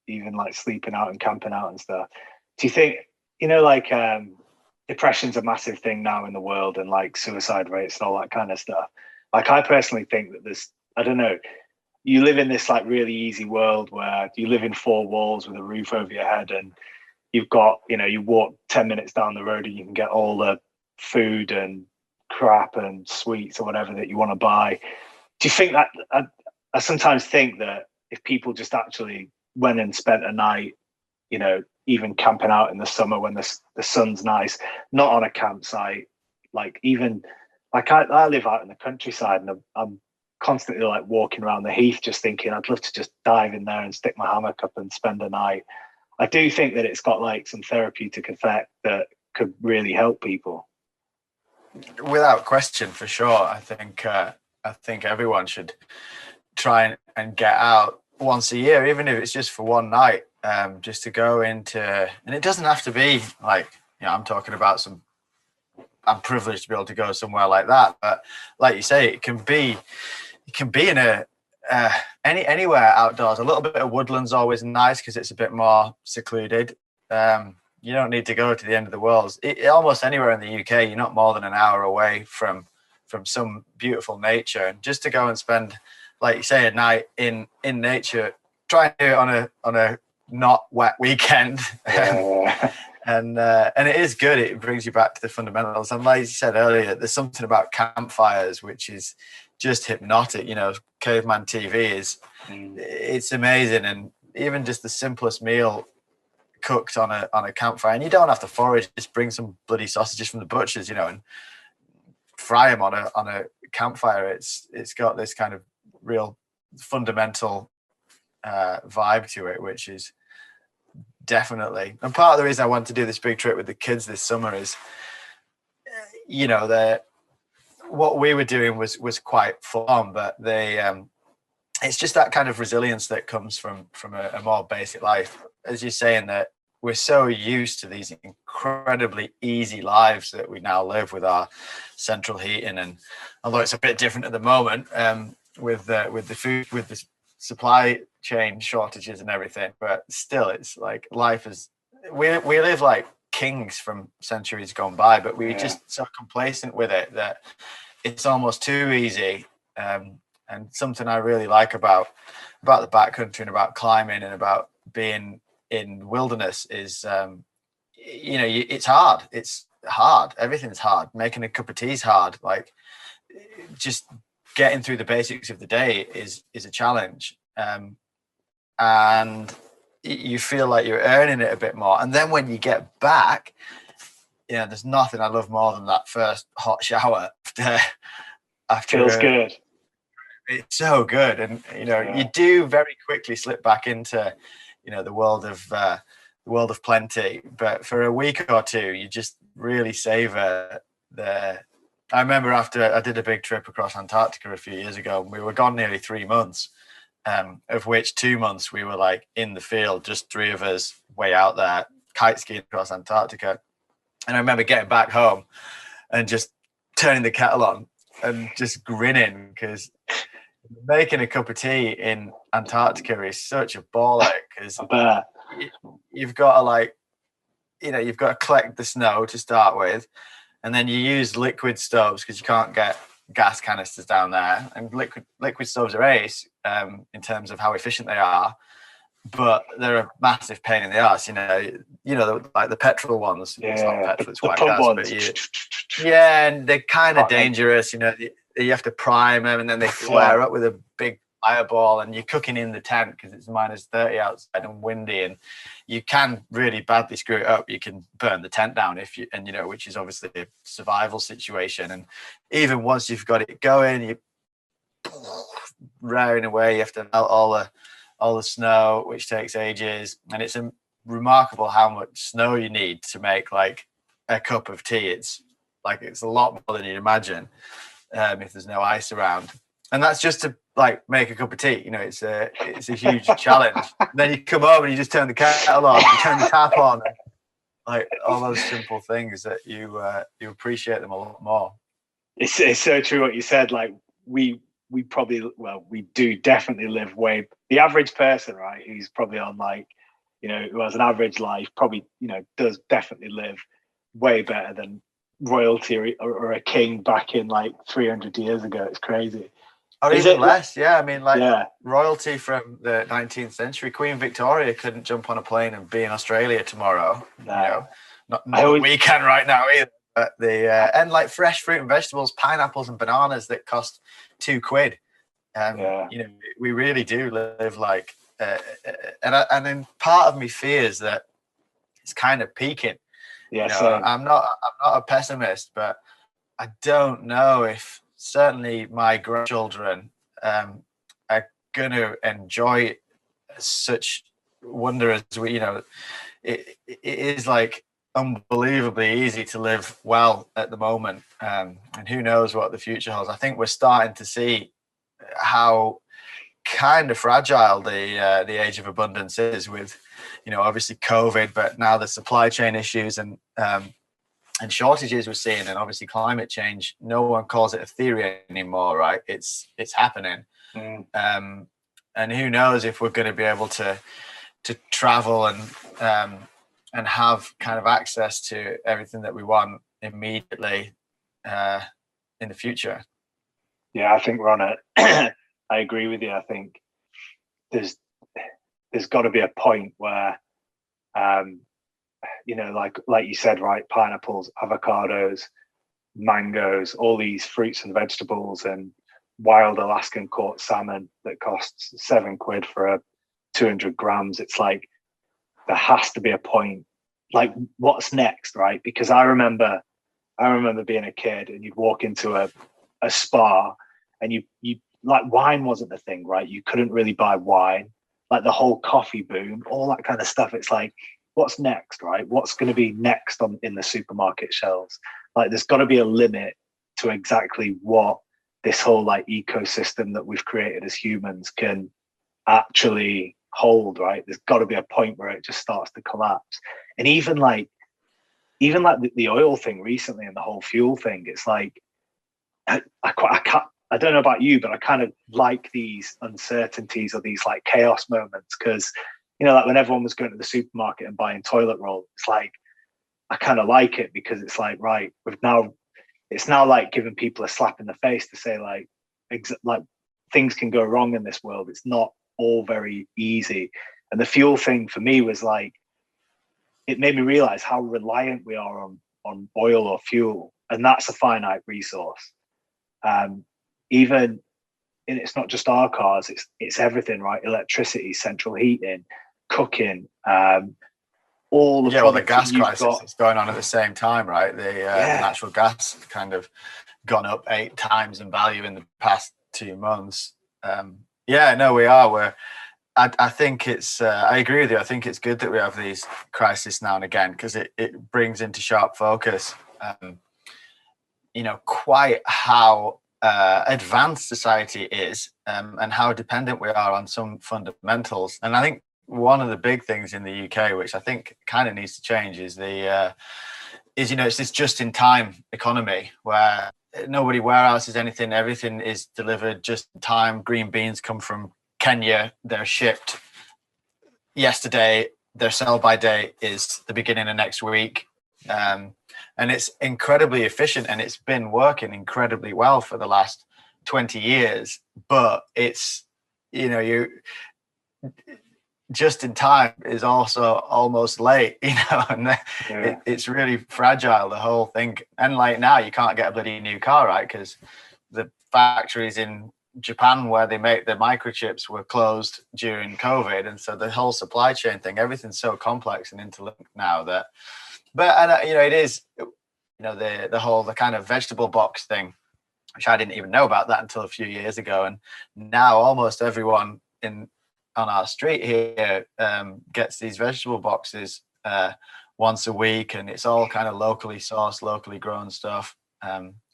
even like sleeping out and camping out and stuff, do you think, you know, like depression's a massive thing now in the world, and like suicide rates and all that kind of stuff? Like, I personally think that there's, I don't know, you live in this like really easy world where you live in four walls with a roof over your head, and you've got, you know, you walk 10 minutes down the road and you can get all the food and crap and sweets or whatever that you want to buy. Do you think that, I sometimes think that if people just actually went and spent a night, you know, even camping out in the summer when the sun's nice, not on a campsite, like even like I live out in the countryside, and I'm constantly like walking around the heath just thinking I'd love to just dive in there and stick my hammock up and spend a night. I do think that it's got like some therapeutic effect that could really help people. Without question, for sure. I think everyone should try and get out once a year, even if it's just for one night, just to go into, and it doesn't have to be like, you know, I'm talking about I'm privileged to be able to go somewhere like that, but like you say, it can be in anywhere outdoors. A little bit of woodland's always nice because it's a bit more secluded. You don't need to go to the end of the world. Almost anywhere in the UK, you're not more than an hour away from some beautiful nature, and just to go and spend, like you say, a night in nature. Try and do it on a not wet weekend. Yeah. And it is good. It brings you back to the fundamentals. And like you said earlier, there's something about campfires which is just hypnotic. You know, caveman TV it's amazing. And even just the simplest meal cooked on a campfire, and you don't have to forage. Just bring some bloody sausages from the butchers, you know, and fry them on a campfire. It's got this kind of real fundamental vibe to it, which is definitely, and part of the reason I want to do this big trip with the kids this summer is, you know, what we were doing was quite fun, but it's just that kind of resilience that comes from a more basic life. As you're saying, that we're so used to these incredibly easy lives that we now live with our central heating, and although it's a bit different at the moment with the food, with the supply chain shortages and everything, but still, it's like life is. We live like kings from centuries gone by, but we're just so complacent with it that it's almost too easy. And something I really like about the backcountry and about climbing and about being in wilderness is, you know, it's hard. It's hard. Everything's hard. Making a cup of tea is hard. Like, just getting through the basics of the day is a challenge. And you feel like you're earning it a bit more. And then when you get back, you know, there's nothing I love more than that first hot shower after Feels good. It's so good. And, you know, you do very quickly slip back into, you know, the world of plenty. But for a week or two, you just really savor I remember after I did a big trip across Antarctica a few years ago, we were gone nearly 3 months, of which 2 months we were like in the field, just 3 of us way out there, kite skiing across Antarctica. And I remember getting back home and just turning the kettle on and just grinning, because making a cup of tea in Antarctica is such a ball ache, because you've got to, like, you know, you've got to collect the snow to start with, and then you use liquid stoves because you can't get gas canisters down there, and liquid stoves are ace in terms of how efficient they are, but they're a massive pain in the ass. You know, like the petrol ones. It's not petrol, it's white gas, but and they're kind of dangerous. You know, you have to prime them, and then they flare up with a big fireball, and you're cooking in the tent because it's -30 outside and windy, and you can really badly screw it up. You can burn the tent down you know, which is obviously a survival situation. And even once you've got it going, you raring away, you have to melt all the snow, which takes ages, and it's remarkable how much snow you need to make like a cup of tea. It's a lot more than you'd imagine if there's no ice around. And that's just to like make a cup of tea. You know, it's a huge challenge. Then you come home and you just turn the kettle on, you turn the tap on, and, like, all those simple things that you appreciate them a lot more. It's so true what you said. Like, we do definitely live the average person, right, who's probably on, like, you know, who has an average life, probably, you know, does definitely live way better than royalty or a king back in like 300 years ago. It's crazy. Or even less. I mean, like, royalty from the 19th century, Queen Victoria couldn't jump on a plane and be in Australia tomorrow. No. You know, not that we can right now either. But and like fresh fruit and vegetables, pineapples and bananas that cost £2. You know, we really do live like, and then part of me fears that it's kind of peaking. Yeah, you know, I'm not a pessimist, but I don't know if certainly my grandchildren are going to enjoy such wonder as we, you know, it is like unbelievably easy to live well at the moment, and who knows what the future holds. I think we're starting to see how kind of fragile the age of abundance is, with, you know, obviously COVID, but now the supply chain issues and shortages we're seeing, and obviously climate change. No one calls it a theory anymore, right? It's happening. And who knows if we're going to be able to travel and have kind of access to everything that we want immediately in the future. Yeah, I think we're on it. I agree with you. I think there's got to be a point where, like you said, right, pineapples, avocados, mangoes, all these fruits and vegetables, and wild Alaskan caught salmon that costs £7 for a 200 grams. It's like, there has to be a point, like, what's next, right? Because I remember being a kid, and you'd walk into a spa, and you like, wine wasn't the thing, right? You couldn't really buy wine, like the whole coffee boom, all that kind of stuff. It's like, what's next, right? What's going to be next in the supermarket shelves? Like, there's got to be a limit to exactly what this whole like ecosystem that we've created as humans can actually hold, right? There's got to be a point where it just starts to collapse. And even like the oil thing recently, and the whole fuel thing, it's like, I don't know about you, but I kind of like these uncertainties or these like chaos moments, because, like when everyone was going to the supermarket and buying toilet roll, it's like, I kind of like it, because it's like, right, it's now like giving people a slap in the face to say like things can go wrong in this world. It's not all very easy. And the fuel thing for me was like, it made me realize how reliant we are on oil or fuel, and that's a finite resource. Even, and it's not just our cars, it's everything, right? Electricity, central heating, cooking, all the the gas crisis is going on at the same time, right? The natural gas kind of gone up 8 times in value in the past 2 months. We are. I think it's. I agree with you. I think it's good that we have these crises now and again, because it brings into sharp focus, quite how advanced society is, and how dependent we are on some fundamentals. And I think one of the big things in the UK, which I think kind of needs to change, is it's this just-in-time economy where nobody warehouses anything. Everything is delivered just in time. Green beans come from Kenya. They're shipped yesterday. Their sell-by date is the beginning of next week. And it's incredibly efficient, and it's been working incredibly well for the last 20 years. But it's, just in time is also almost late, and it's really fragile, the whole thing. And like now, you can't get a bloody new car, right? Because the factories in Japan where they make the microchips were closed during COVID, and so the whole supply chain thing, everything's so complex and interlinked now that. But it is, the kind of vegetable box thing, which I didn't even know about that until a few years ago, and now almost everyone on our street here gets these vegetable boxes once a week, and it's all kind of locally sourced, locally grown stuff.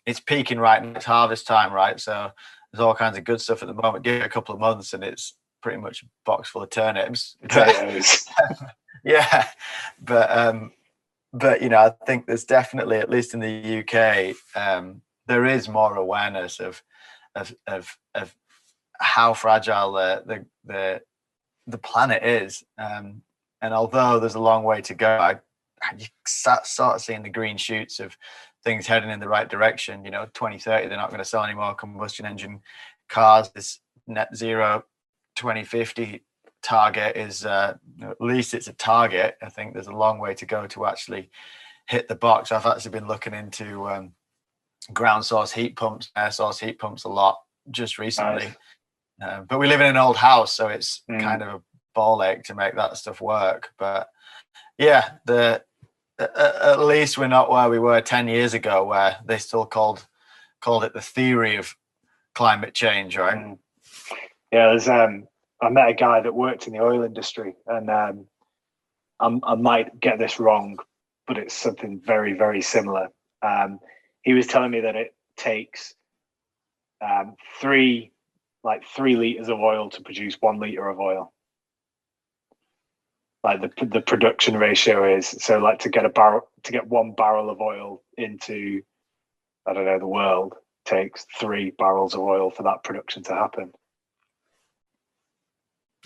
It's peaking right now. It's harvest time, right? So there's all kinds of good stuff at the moment. Give it a couple of months and it's pretty much a box full of turnips. Potatoes. Yeah, but I think there's definitely, at least in the UK, there is more awareness of how fragile the planet is, and although there's a long way to go, you start sort of seeing the green shoots of things heading in the right direction. 2030, they're not going to sell any more combustion engine cars. This net zero 2050 target is at least it's a target. I think there's a long way to go to actually hit the box. I've actually been looking into ground source heat pumps, air source heat pumps a lot just recently. Nice. But we live in an old house, so it's kind of a ball ache to make that stuff work. But yeah, at least we're not where we were 10 years ago, where they still called it the theory of climate change, right? Yeah, I met a guy that worked in the oil industry, and I might get this wrong, but it's something very, very similar. He was telling me that it takes 3 liters of oil to produce 1 liter of oil. Like the production ratio is, so like to get 1 barrel of oil into, I don't know, the world, takes 3 barrels of oil for that production to happen.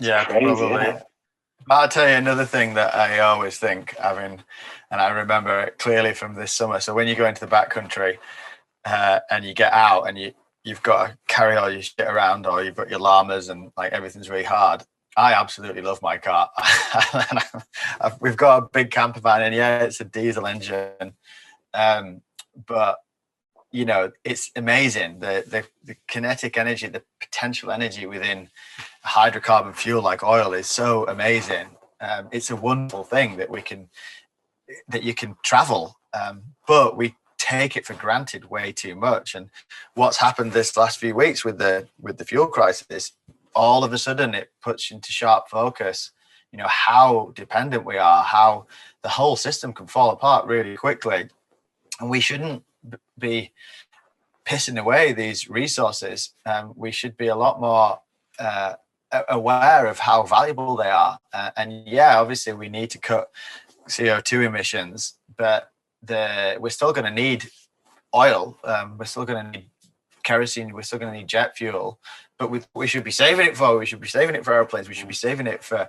Yeah, probably. I'll tell you another thing that I always think, and I remember it clearly from this summer. So when you go into the backcountry and you get out and you've got to carry all your shit around, or you've got your llamas and like everything's really hard, I absolutely love my car. We've got a big camper van, and yeah, it's a diesel engine, but you know, it's amazing the kinetic energy, the potential energy within a hydrocarbon fuel like oil is so amazing. It's a wonderful thing that you can travel, but we take it for granted way too much. And what's happened this last few weeks with the fuel crisis, all of a sudden it puts into sharp focus, you know, how dependent we are, how the whole system can fall apart really quickly, and we shouldn't be pissing away these resources. We should be a lot more aware of how valuable they are. And yeah, obviously we need to cut CO2 emissions, but we're still going to need oil. We're still going to need kerosene. We're still going to need jet fuel. But we should be saving it for. We should be saving it for airplanes. We should be saving it for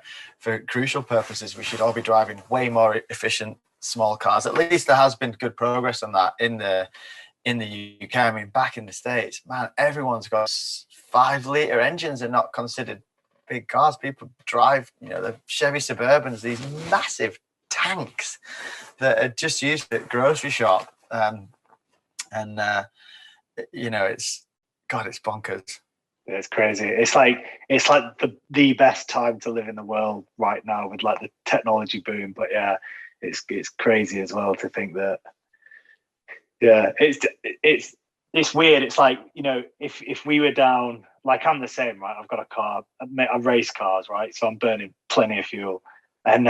crucial purposes. We should all be driving way more efficient small cars. At least there has been good progress on that in the UK. I mean, back in the States, man, everyone's got 5-litre engines are not considered big cars. People drive, you know, the Chevy Suburbans, these massive tanks that are just used at grocery shop. You know, it's bonkers. It's crazy. It's like the best time to live in the world right now with like the technology boom. But yeah, it's crazy as well to think that. Yeah, it's weird. It's like, you know, if we were down, like I'm the same, right? I've got a car. I race cars, right? So I'm burning plenty of fuel, and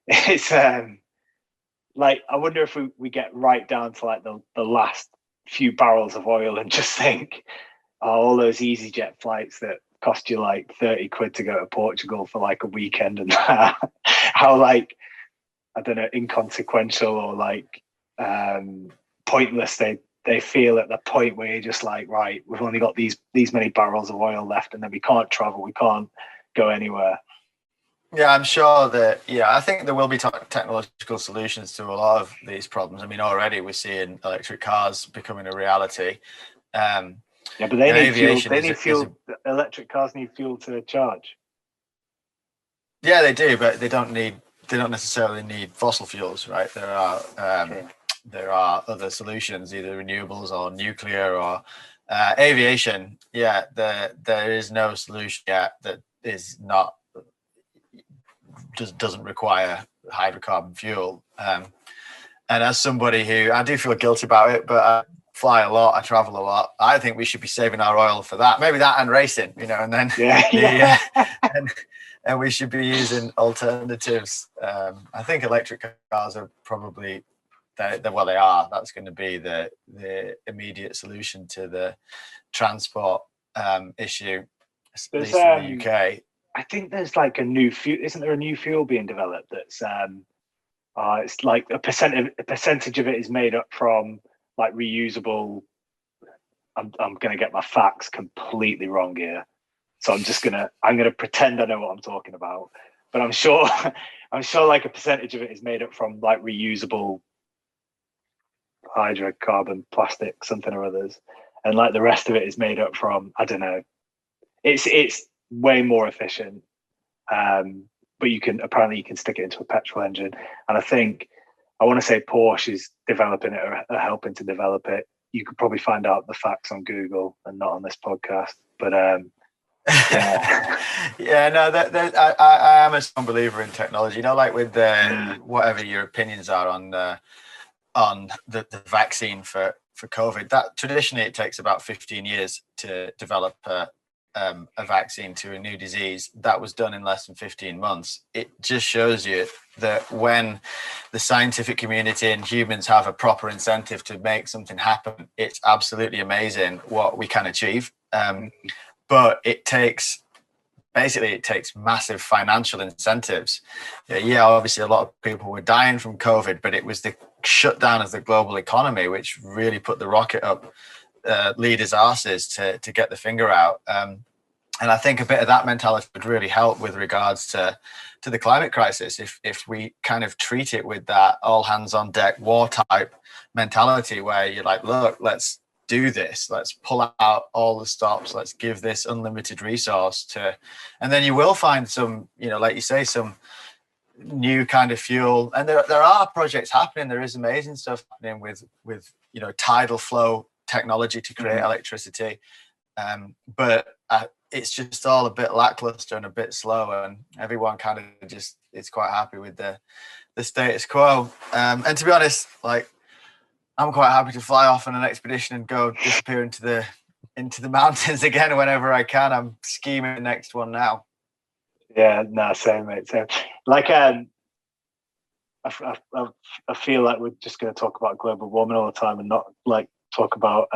it's like I wonder if we get right down to like the last few barrels of oil and just think, oh, all those EasyJet flights that cost you like 30 quid to go to Portugal for like a weekend, and how like, I don't know, inconsequential or like pointless they feel at the point where you're just like, right, we've only got these many barrels of oil left, and then we can't travel, we can't go anywhere. Yeah, I'm sure that, I think there will be technological solutions to a lot of these problems. I mean, already we're seeing electric cars becoming a reality. Yeah, but they need fuel. They need fuel. Electric cars need fuel to charge. Yeah, they do, but they don't necessarily need fossil fuels, right? There are other solutions, either renewables or nuclear or aviation. Yeah, there is no solution yet that is not doesn't require hydrocarbon fuel. And as somebody who, I do feel guilty about it, but I fly a lot, I travel a lot, I think we should be saving our oil for that. Maybe that and racing, you know, and then and we should be using alternatives. I think electric cars are probably they are. That's going to be the immediate solution to the transport issue, at least in the UK. I think there's like a new fuel. Isn't there a new fuel being developed that's it's like a percentage of it is made up from like reusable. I'm going to get my facts completely wrong here, so I'm going to pretend I know what I'm talking about. But I'm sure like a percentage of it is made up from like reusable hydrocarbon plastic, something or others, and like the rest of it is made up from, I don't know. It's way more efficient, but you can stick it into a petrol engine, and I want to say Porsche is developing it or helping to develop it. You could probably find out the facts on Google and not on this podcast, but I am a strong believer in technology, you know, like with whatever your opinions are on the vaccine for COVID, that traditionally it takes about 15 years to develop a vaccine to a new disease. That was done in less than 15 months. It just shows you that when the scientific community and humans have a proper incentive to make something happen, it's absolutely amazing what we can achieve. But it takes massive financial incentives. Yeah, obviously a lot of people were dying from COVID, but it was the shutdown of the global economy which really put the rocket up leaders' arses to get the finger out. And I think a bit of that mentality would really help with regards to the climate crisis if we kind of treat it with that all hands on deck war type mentality where you're like, look, let's do this. Let's pull out all the stops. Let's give this unlimited resource and then you will find some, like you say, some new kind of fuel. And there are projects happening. There is amazing stuff happening with tidal flow technology to create electricity. But it's just all a bit lackluster and a bit slow, and everyone kind of just is quite happy with the status quo. And to be honest, like, I'm quite happy to fly off on an expedition and go disappear into the mountains again whenever I can. I'm scheming the next one now. Yeah, no, same, mate. Same. Like, I feel like we're just going to talk about global warming all the time and not like talk about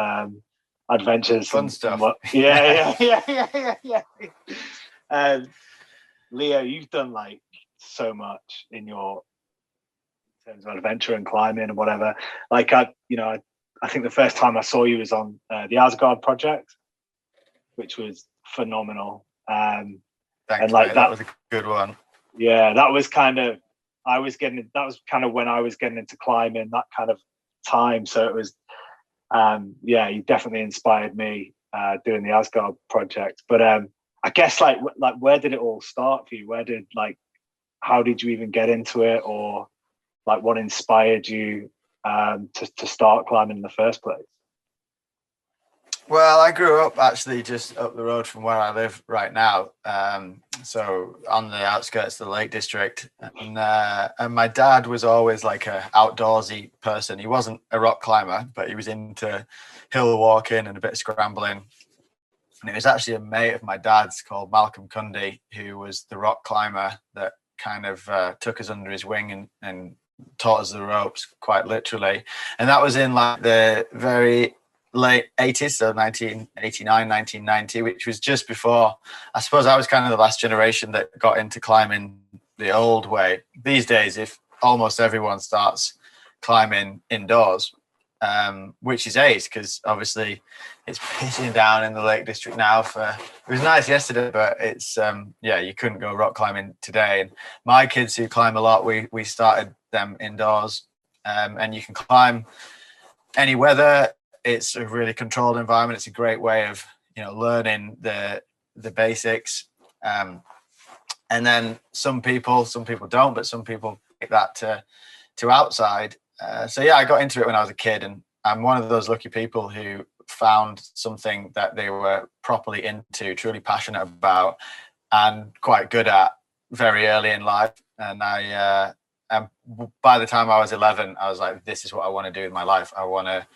adventures, fun stuff. Yeah. Leo, you've done like so much in terms of adventure and climbing and whatever. Like, I think the first time I saw you was on the Asgard project, which was phenomenal. Thanks, and like mate. That was a good one. Yeah, that was kind of when I was getting into climbing, that kind of time. So it was, you definitely inspired me doing the Asgard project. But I guess like where did it all start for you? How did you even get into it, or like what inspired you to start climbing in the first place? Well, I grew up actually just up the road from where I live right now. So on the outskirts of the Lake District. And my dad was always like a outdoorsy person. He wasn't a rock climber, but he was into hill walking and a bit of scrambling. And it was actually a mate of my dad's called Malcolm Cundy, who was the rock climber that kind of took us under his wing and taught us the ropes, quite literally. And that was in like the very late 80s, so 1989, 1990, which was just before, I suppose I was kind of the last generation that got into climbing the old way. These days, if almost everyone starts climbing indoors, which is ace, because obviously it's pissing down in the Lake District now. It was nice yesterday, but it's you couldn't go rock climbing today. And my kids who climb a lot, we started them indoors, and you can climb any weather. It's a really controlled environment. It's a great way of learning the basics, and then some people don't, but some people take that to outside. So I got into it when I was a kid, and I'm one of those lucky people who found something that they were properly into, truly passionate about, and quite good at very early in life. And by the time I was 11, I was like, this is what I want to do with my life. I want to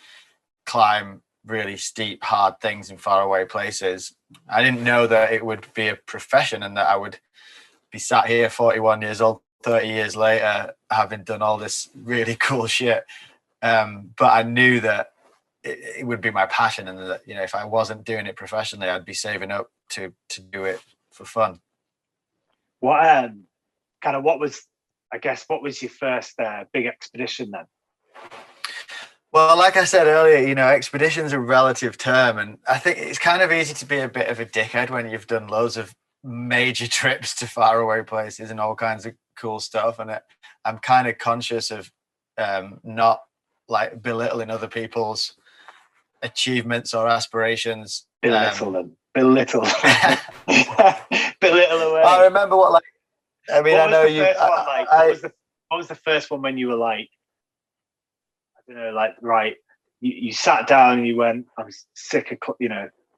climb really steep, hard things in faraway places. I didn't know that it would be a profession and that I would be sat here 41 years old, 30 years later, having done all this really cool shit. But I knew that it would be my passion, and that, if I wasn't doing it professionally, I'd be saving up to do it for fun. What was your first big expedition then? Well, like I said earlier, expedition's a relative term, and I think it's kind of easy to be a bit of a dickhead when you've done loads of major trips to faraway places and all kinds of cool stuff. And I'm kind of conscious of not like belittling other people's achievements or aspirations. Belittle away. I remember what was the first one when you were like, right, you sat down and you went, I'm sick of,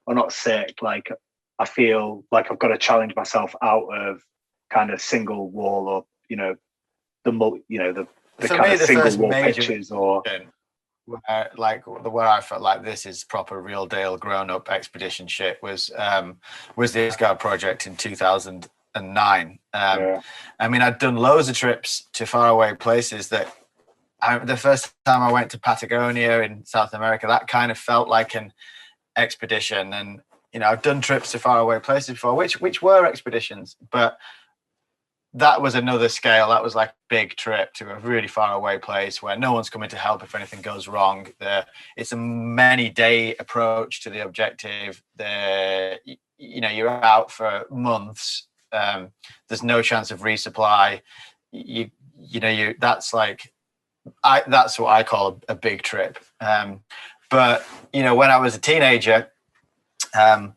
or not sick, like I feel like I've got to challenge myself out of kind of single wall, or the kind of single wall pitches, or where I felt like this is proper real deal grown up expedition shit was the Asgard project in 2009. I mean, I'd done loads of trips to faraway places that. The first time I went to Patagonia in South America, that kind of felt like an expedition. And, I've done trips to faraway places before, which were expeditions, but that was another scale. That was like a big trip to a really far away place where no one's coming to help if anything goes wrong. It's a many-day approach to the objective. You're out for months. There's no chance of resupply. That's what I call a big trip. But But, when I was a teenager, I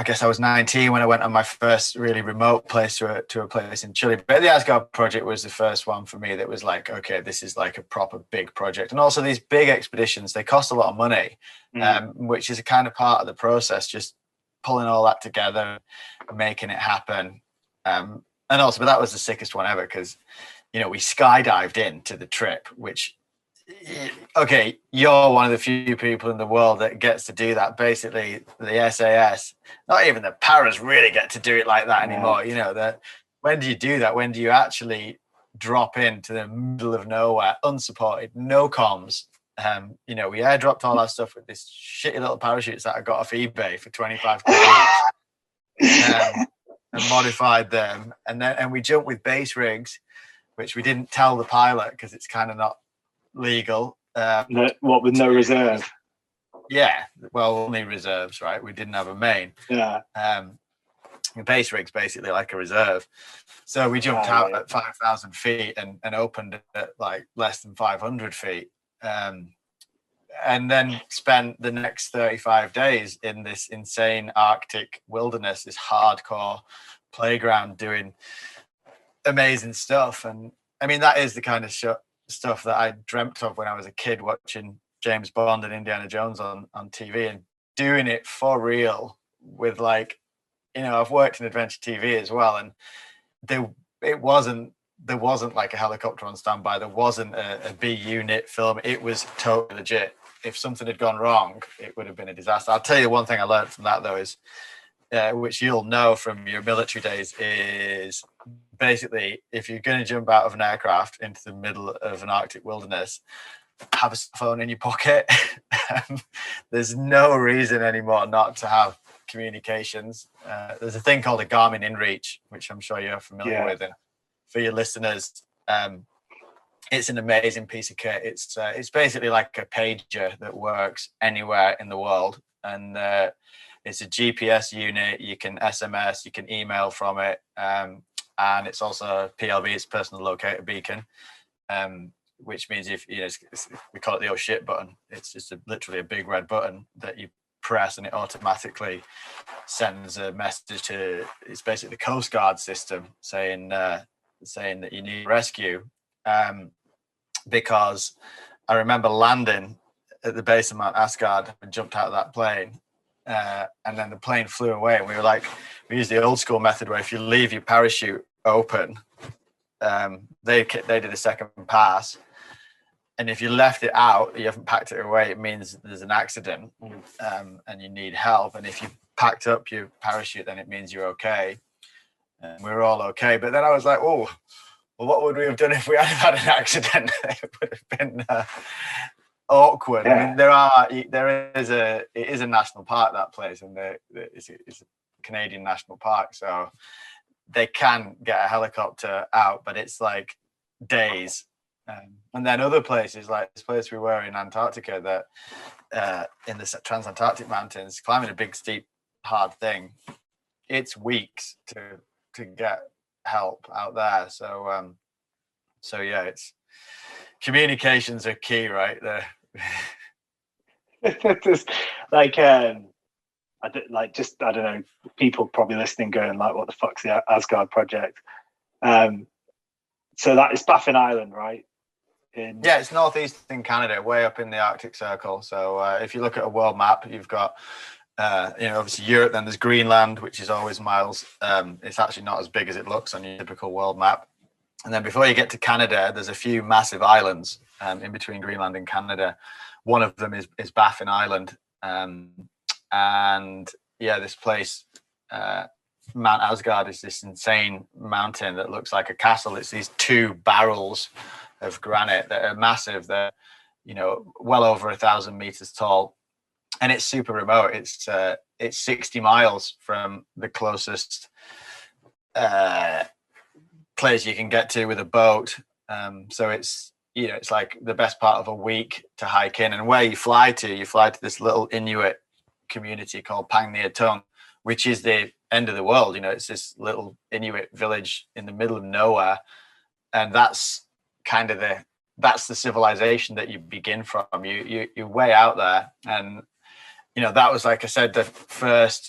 guess I was 19 when I went on my first really remote place to a place in Chile. But the Asgard project was the first one for me that was like, okay, this is like a proper big project. And also these big expeditions, they cost a lot of money, which is a kind of part of the process, just pulling all that together, making it happen. And also, but that was the sickest one ever because, we skydived into the trip, which, okay, you're one of the few people in the world that gets to do that. Basically, the SAS, not even the paras really get to do it like that anymore. When do you do that? When do you actually drop into the middle of nowhere, unsupported, no comms? We airdropped all our stuff with this shitty little parachutes that I got off eBay for 25 quid each, and modified them. And we jumped with base rigs, which we didn't tell the pilot because it's kind of not legal. With no reserve? Yeah, well, only reserves, right? We didn't have a main. Yeah. The base rig's basically like a reserve. So we jumped out at 5,000 feet and opened at like less than 500 feet. And then spent the next 35 days in this insane Arctic wilderness, this hardcore playground doing amazing stuff. And I mean, that is the kind of stuff that I dreamt of when I was a kid, watching James Bond and Indiana Jones on TV and doing it for real with like, I've worked in adventure TV as well. And there wasn't like a helicopter on standby. There wasn't a B unit film. It was totally legit. If something had gone wrong, it would have been a disaster. I'll tell you one thing I learned from that though is, which you'll know from your military days, is basically if you're going to jump out of an aircraft into the middle of an Arctic wilderness, have a phone in your pocket. There's no reason anymore not to have communications. There's a thing called a Garmin InReach, which I'm sure you're familiar with. And for your listeners, it's an amazing piece of kit. It's basically like a pager that works anywhere in the world. And it's a GPS unit. You can SMS, you can email from it. And it's also a PLB, it's personal locator beacon, which means if we call it the oh shit button. It's just literally a big red button that you press and it automatically sends a message to. It's basically the Coast Guard system saying that you need rescue. Because I remember landing at the base of Mount Asgard and jumped out of that plane. And then the plane flew away, and we used the old school method where if you leave your parachute open, they did a second pass, and if you left it out, you haven't packed it away, it means there's an accident, and you need help. And if you packed up your parachute, then it means you're okay. And we were all okay. But then I was like, oh, well, what would we have done if we had an accident? It would have been awkward. Yeah. I mean, it is a national park, that place, and it's a Canadian national park, so they can get a helicopter out, but it's like days. And then other places, like this place we were in Antarctica, that in the Transantarctic Mountains, climbing a big, steep, hard thing, it's weeks to get help out there. So yeah, it's communications are key, right there. Just like I don't know, people probably listening going like, what the fuck's the Asgard project? So that is Baffin Island, right? Yeah, it's northeastern Canada, way up in the Arctic Circle. So if you look at a world map, you've got obviously Europe, then there's Greenland, which is always miles. It's actually not as big as it looks on your typical world map. And then before you get to Canada, there's a few massive islands in between Greenland and Canada. One of them is Baffin Island. And yeah, this place, Mount Asgard, is this insane mountain that looks like a castle. It's these two barrels of granite that are massive. They're, well over 1,000 meters tall. And it's super remote. It's 60 miles from the closest place you can get to with a boat. So it's like the best part of a week to hike in. And where you fly to this little Inuit community called Pangneatung, which is the end of the world. It's this little Inuit village in the middle of nowhere. And that's kind of that's the civilization that you begin from. You're way out there. And, you know, that was, like I said,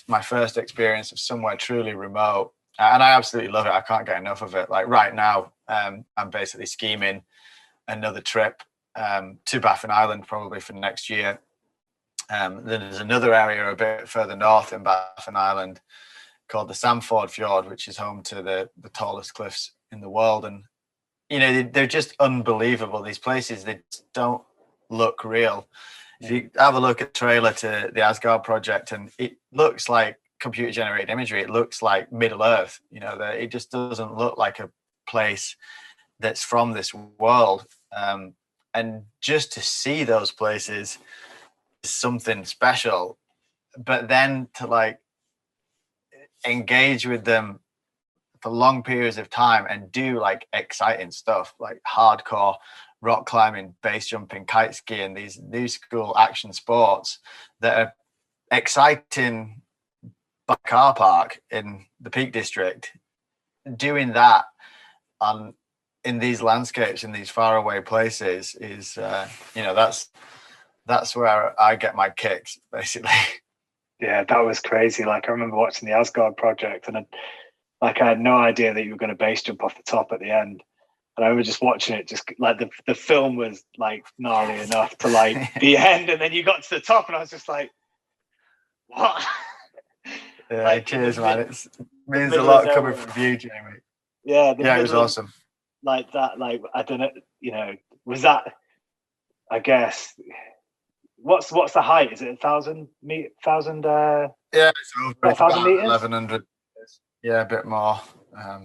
my first experience of somewhere truly remote. And I absolutely love it. I can't get enough of it. Like right now, I'm basically scheming another trip to Baffin Island probably for next year. Then there's another area a bit further north in Baffin Island called the Samford Fjord, which is home to the tallest cliffs in the world. And, you know, they're just unbelievable. These places, they just don't look real. If you have a look at the trailer to the Asgard project, and it looks like computer generated imagery, it looks like Middle Earth. You know, it just doesn't look like a place that's from this world. And just to see those places is something special. But then to like engage with them for long periods of time and do like exciting stuff like hardcore rock climbing, base jumping, kite skiing, these new school action sports that are exciting by car park in the Peak District, doing that in these landscapes, in these faraway places is, you know, that's where I get my kicks, basically. Yeah, that was crazy. Like I remember watching the Asgard project, and I had no idea that you were going to base jump off the top at the end. And I remember just watching it, just like the film was like gnarly enough to like the end, and then you got to the top, and I was just like, what? Yeah, like, cheers, man. It means a lot coming from you, Jamie. Yeah, it was awesome. Like that, like I don't know, you know, was that? I guess. What's the height? Is it 1,000 meters? 1,000? Yeah, it's over 1,000 meters. 1,100. Yeah, a bit more.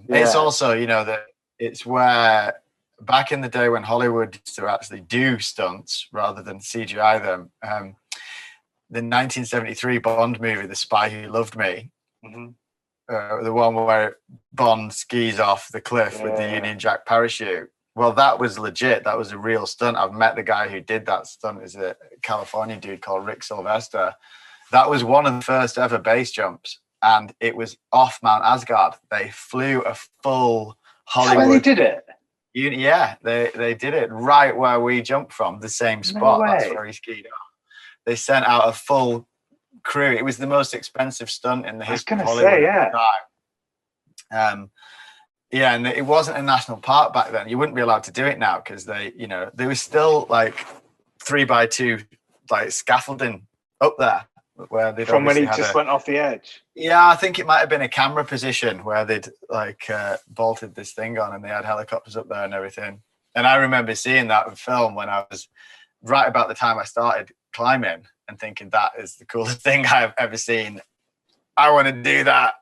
It's also, you know, that it's where back in the day when Hollywood used to actually do stunts rather than CGI them. The 1973 Bond movie, The Spy Who Loved Me, the one where Bond skis off the cliff with the Union Jack parachute. Well, that was legit. That was a real stunt. I've met the guy who did that stunt. Is a Californian dude called Rick Sylvester. That was one of the first ever base jumps, and it was off Mount Asgard. They flew a full Hollywood. That's where they did it. Yeah, they did it right where we jumped from, the same spot. No way. That's where he skied off. They sent out a full crew. It was the most expensive stunt in the history of Hollywood at the time. Yeah, and it wasn't a national park back then. You wouldn't be allowed to do it now because there was still like 3x2 like scaffolding up there where they from when he just went off the edge. Yeah, I think it might have been a camera position where they'd like bolted this thing on, and they had helicopters up there and everything. And I remember seeing that film when I was right about the time I started climbing and thinking that is the coolest thing I've ever seen. I want to do that.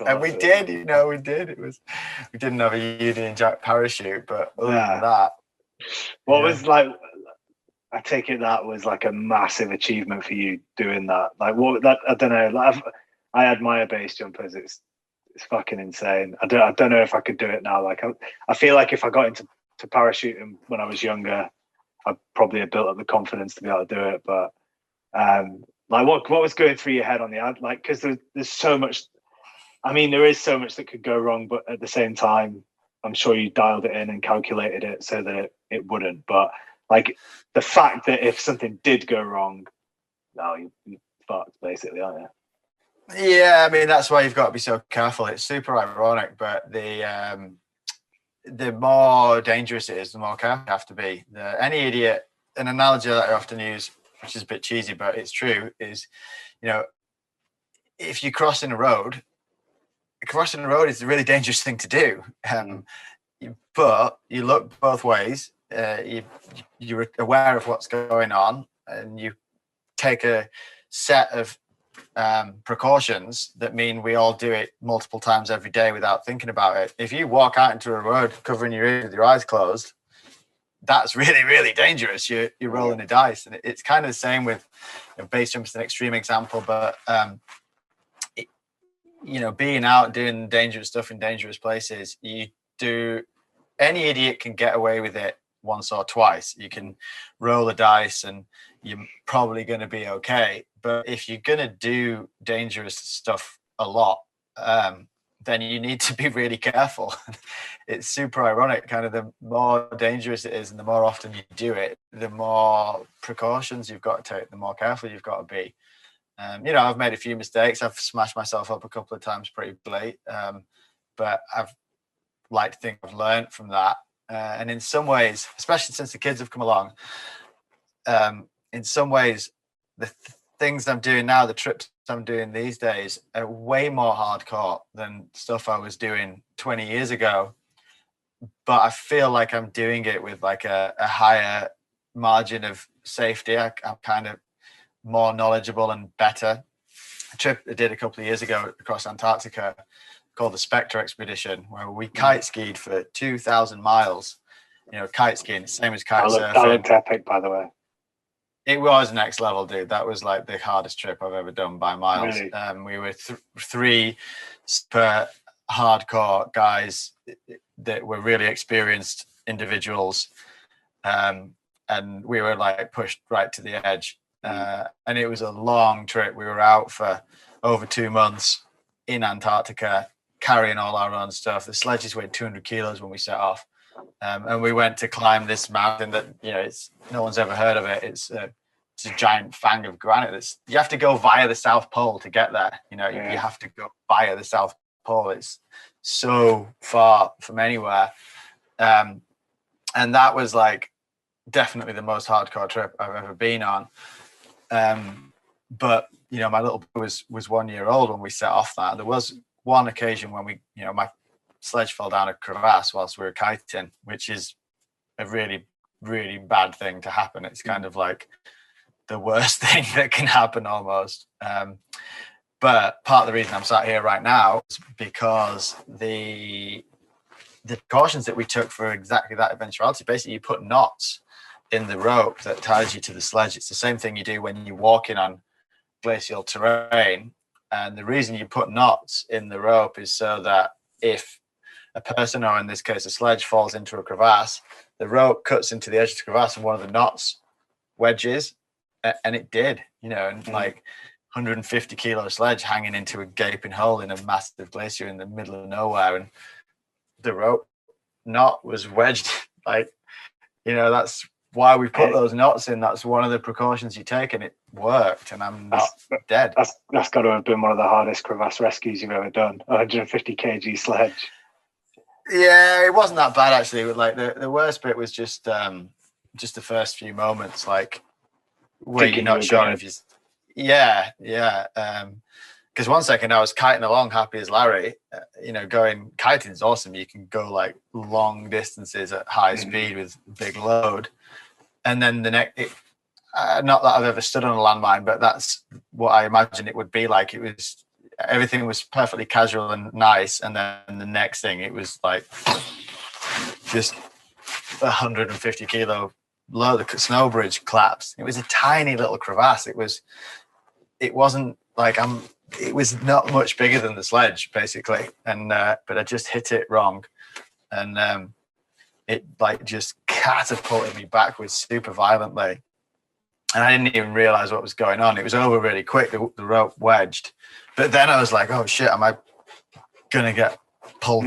And we did, we did. We didn't have a Union Jack parachute, but other than that. Was like, I take it that was like a massive achievement for you doing that. Like I don't know. Like I admire base jumpers. It's fucking insane. I don't know if I could do it now. Like I feel like if I got into parachuting when I was younger, I probably had built up the confidence to be able to do it. But like what was going through your head on the ad? Like, because there's so much. I mean, there is so much that could go wrong, but at the same time, I'm sure you dialed it in and calculated it so that it wouldn't. But like the fact that if something did go wrong, no, you fucked basically, aren't you? Yeah, I mean that's why you've got to be so careful. It's super ironic, but the more dangerous it is, the more careful you have to be. Any idiot, an analogy that I often use, which is a bit cheesy, but it's true, is if you're crossing a road is a really dangerous thing to do. But you look both ways. You're aware of what's going on, and you take a set of precautions that mean we all do it multiple times every day without thinking about it. If you walk out into a road covering your ears with your eyes closed, that's really, really dangerous. You're rolling the dice, and it's kind of the same with base jump is an extreme example, but being out doing dangerous stuff in dangerous places, any idiot can get away with it once or twice. You can roll the dice and you're probably going to be okay. But if you're going to do dangerous stuff a lot, then you need to be really careful. It's super ironic. Kind of the more dangerous it is and the more often you do it, the more precautions you've got to take, the more careful you've got to be. I've made a few mistakes. I've smashed myself up a couple of times pretty late, but I've like to think I've learned from that. And in some ways, especially since the kids have come along, in some ways, the things I'm doing now, the trips I'm doing these days, are way more hardcore than stuff I was doing 20 years ago. But I feel like I'm doing it with like a higher margin of safety. I'm kind of more knowledgeable and better. A trip I did a couple of years ago across Antarctica called the Spectre Expedition, where we kite skied for 2,000 miles. Kite skiing, same as kite surfing. That looked epic, by the way. It was next level, dude. That was like the hardest trip I've ever done by miles. Really? We were three super hardcore guys that were really experienced individuals, and we were like pushed right to the edge. And it was a long trip. We were out for over 2 months in Antarctica, carrying all our own stuff. The sledges weighed 200 kilos when we set off. And we went to climb this mountain that, no one's ever heard of it. It's a giant fang of granite. You have to go via the South Pole to get there. You have to go via the South Pole. It's so far from anywhere. And that was like definitely the most hardcore trip I've ever been on. But my little boy was 1 year old when we set off that. There was one occasion when we, my sledge fell down a crevasse whilst we were kiting, which is a really, really bad thing to happen. It's kind of like the worst thing that can happen almost. But part of the reason I'm sat here right now is because the precautions that we took for exactly that eventuality, basically you put knots in the rope that ties you to the sledge. It's the same thing you do when you're walking on glacial terrain. And the reason you put knots in the rope is so that if a person, or in this case a sledge, falls into a crevasse, the rope cuts into the edge of the crevasse and one of the knots wedges. And it did, and like 150 kilo sledge hanging into a gaping hole in a massive glacier in the middle of nowhere. And the rope knot was wedged. That's why we put those knots in. That's one of the precautions you take, and it worked, and I'm not dead. That's got to have been one of the hardest crevasse rescues you've ever done. 150 kg sledge. Yeah, it wasn't that bad actually. Like the worst bit was just the first few moments, like where you're not sure if you. Yeah. Because 1 second I was kiting along happy as Larry. Going kiting is awesome. You can go like long distances at high speed with big load. And then the next, not that I've ever stood on a landmine, but that's what I imagine it would be like. Everything was perfectly casual and nice. And then the next thing, it was like just 150 kilo low. The snow bridge collapsed. It was a tiny little crevasse. It wasn't like it was not much bigger than the sledge basically. And, but I just hit it wrong. And, it like just catapulted me backwards super violently, and I didn't even realize what was going on. It was over really quick. The rope wedged, but then I was like, "Oh shit, am I gonna get pulled?"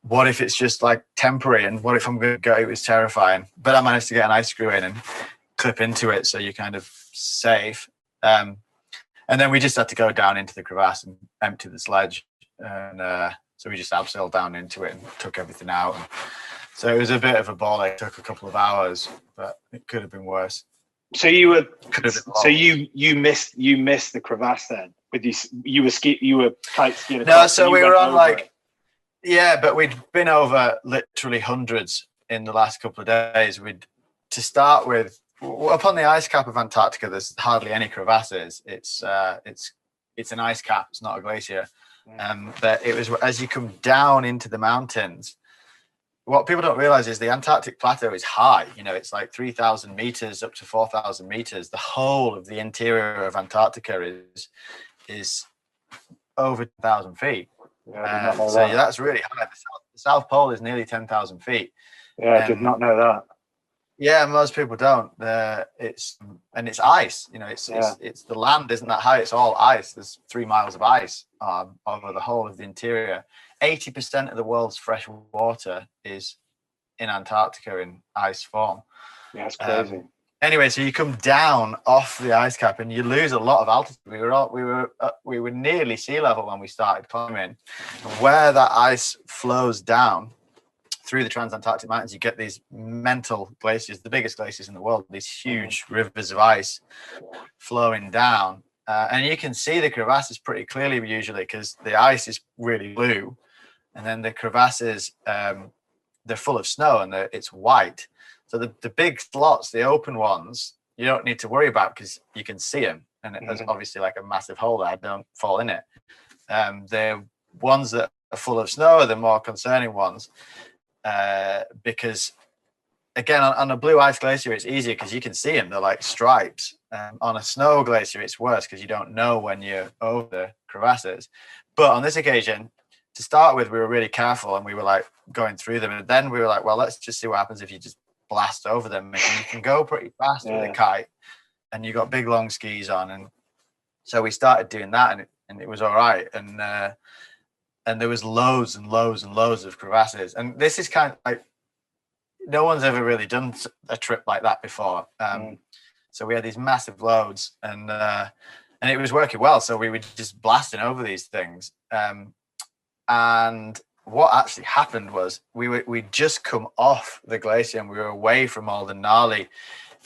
What if it's just like temporary, and what if I'm gonna go? It was terrifying, but I managed to get an ice screw in and clip into it, so you're kind of safe. And then we just had to go down into the crevasse and empty the sledge, and so we just abseiled down into it and took everything out. So it was a bit of a ball. It took a couple of hours, but it could have been worse. So you missed the crevasse then? You were kite skiing. No, so we were on like, yeah, but we'd been over literally hundreds in the last couple of days. To start with, up on the ice cap of Antarctica, there's hardly any crevasses. It's an ice cap. It's not a glacier. But it was as you come down into the mountains. What people don't realize is the Antarctic plateau is high. It's like 3,000 meters up to 4,000 meters. The whole of the interior of Antarctica is over 1,000 feet. Yeah, that's really high. The South Pole is nearly 10,000 feet. Yeah, I did not know that. Yeah, most people don't. It's ice. It's the land isn't that high. It's all ice. There's 3 miles of ice over the whole of the interior. 80% of the world's fresh water is in Antarctica in ice form. Yeah, it's crazy. Anyway, so you come down off the ice cap and you lose a lot of altitude. We were nearly sea level when we started climbing. Where that ice flows down through the Transantarctic Mountains, you get these mental glaciers, the biggest glaciers in the world, these huge rivers of ice flowing down. And you can see the crevasses pretty clearly usually because the ice is really blue. And then the crevasses, they're full of snow and it's white. So the big slots, the open ones, you don't need to worry about because you can see them. And there's obviously like a massive hole there, don't fall in it. The ones that are full of snow are the more concerning ones. Because again, on a blue ice glacier, it's easier because you can see them. They're like stripes. On a snow glacier, it's worse because you don't know when you're over the crevasses. But on this occasion, to start with, we were really careful and we were like going through them. And then we were like, well, let's just see what happens if you just blast over them. And you can go pretty fast with a kite and you got big long skis on. And so we started doing that and it was all right. And there was loads and loads and loads of crevasses. And this is kind of like, no one's ever really done a trip like that before. So we had these massive loads and it was working well. So we were just blasting over these things. And what actually happened was we'd just come off the glacier and we were away from all the gnarly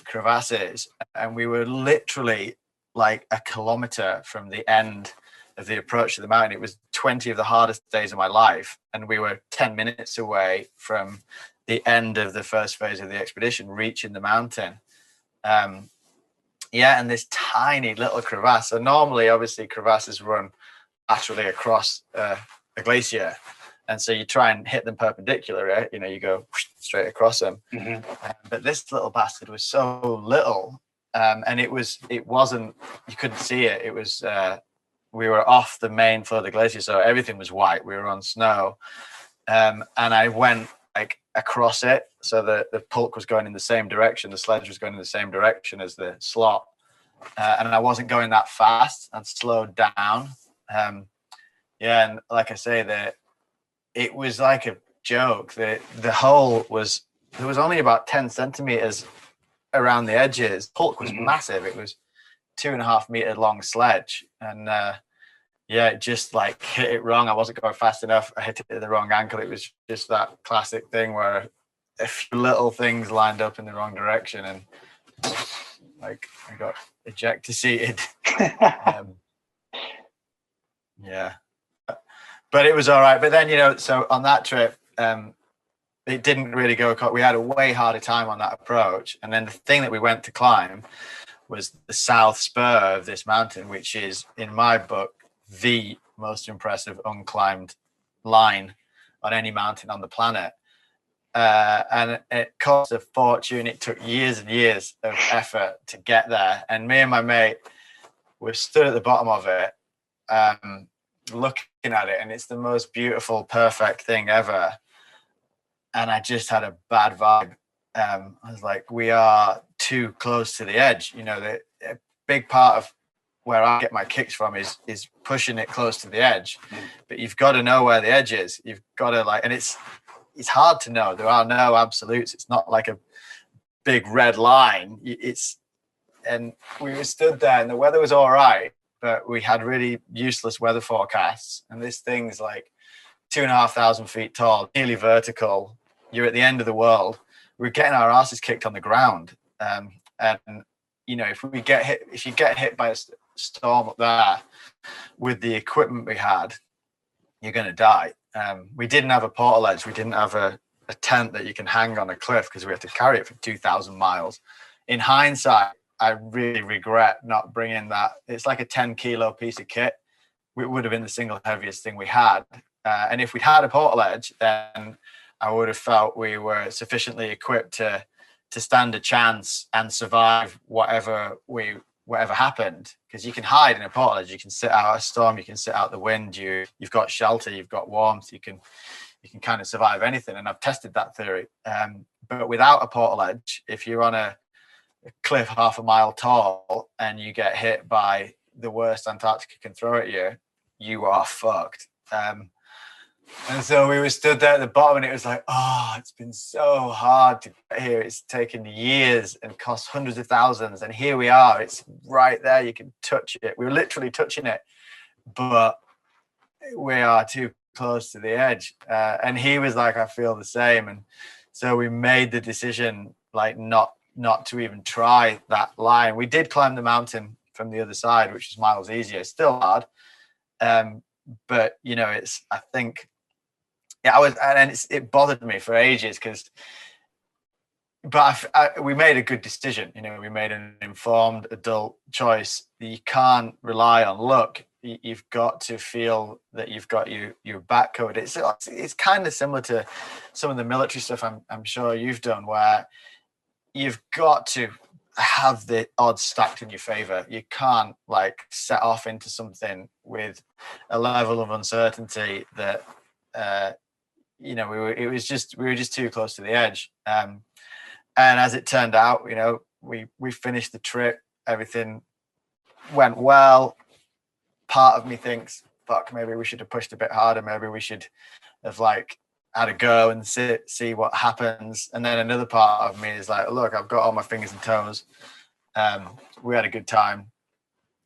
crevasses. And we were literally like a kilometer from the end of the approach to the mountain. It was 20 of the hardest days of my life. And we were 10 minutes away from the end of the first phase of the expedition, reaching the mountain. And this tiny little crevasse. So normally, obviously, crevasses run laterally across a glacier. And so you try and hit them perpendicular, right? You go straight across them. But this little bastard was so little. And it wasn't, you couldn't see it. It was, we were off the main floor of the glacier, so everything was white. We were on snow, and I went like across it, so the pulk was going in the same direction, the sledge was going in the same direction as the slot, and I wasn't going that fast. I'd slowed down, and like I say, it was like a joke. The hole was, there was only about 10 centimeters around the edges. Pulk was massive. It was 2.5 meter long sledge, and it just like hit it wrong. I wasn't going fast enough. I hit it at the wrong ankle. It was just that classic thing where a few little things lined up in the wrong direction and like I got ejected seated. But it was all right. But then, so on that trip, it didn't really go. We had a way harder time on that approach. And then the thing that we went to climb was the south spur of this mountain, which is, in my book, the most impressive unclimbed line on any mountain on the planet. And it cost a fortune. It took years and years of effort to get there. And me and my mate were stood at the bottom of it, looking at it, and it's the most beautiful, perfect thing ever. And I just had a bad vibe. I was like, we are too close to the edge. A big part of where I get my kicks from is pushing it close to the edge. But you've got to know where the edge is. You've got to and it's hard to know. There are no absolutes. It's not like a big red line. And we were stood there and the weather was all right, but we had really useless weather forecasts. And this thing's like 2,500 feet tall, nearly vertical. You're at the end of the world. We're getting our asses kicked on the ground. And if you get hit by a storm up there with the equipment we had, you're going to die. We didn't have a portal edge. We didn't have a tent that you can hang on a cliff because we had to carry it for 2,000 miles. In hindsight, I really regret not bringing that. It's like a 10-kilo piece of kit. It would have been the single heaviest thing we had. And if we'd had a portal edge, then I would have felt we were sufficiently equipped to stand a chance and survive whatever happened. Because you can hide in a portal edge, you can sit out a storm, you can sit out the wind, you've got shelter, you've got warmth, you can you can kind of survive anything. And I've tested that theory. But without a portal edge, if you're on a cliff half a mile tall and you get hit by the worst Antarctica can throw at you, you are fucked. And so we were stood there at the bottom, and it was like, oh, it's been so hard to get here. It's taken years and cost hundreds of thousands. And here we are. It's right there. You can touch it. We were literally touching it, but we are too close to the edge. And he was like, I feel the same. And so we made the decision, like, not to even try that line. We did climb the mountain from the other side, which is miles easier. It's still hard. But, you know, it's, I think, it bothered me for ages but we made a good decision. You know, we made an informed adult choice. You can't rely on luck. You've got to feel that you've got your back covered. It's kind of similar to some of the military stuff I'm sure you've done, where you've got to have the odds stacked in your favor. You can't like set off into something with a level of uncertainty that you know, we were just too close to the edge. And as it turned out, you know, we finished the trip, everything went well. Part of me thinks, fuck, maybe we should have pushed a bit harder. Maybe we should have like had a go and see what happens. And then another part of me is like, look, I've got all my fingers and toes. We had a good time,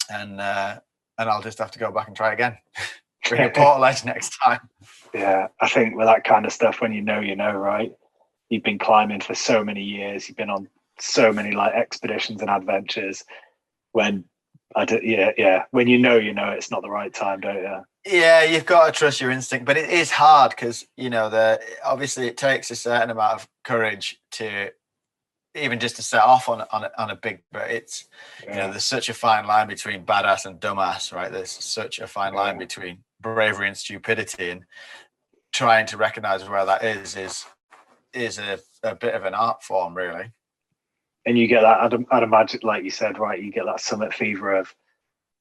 and I'll just have to go back and try again. Bring a portal edge next time. Yeah, I think with that kind of stuff, when you know, right? You've been climbing for so many years. You've been on so many like expeditions and adventures. When when you know, it's not the right time, don't you? Yeah, you've got to trust your instinct, but it is hard because, you know, obviously it takes a certain amount of courage to even just to set off on a big, but it's, you know, there's such a fine line between badass and dumbass, right? There's such a fine line between bravery and stupidity, and trying to recognize where that is a bit of an art form, really. And you get that, I'd imagine, like you said, right, you get that summit fever of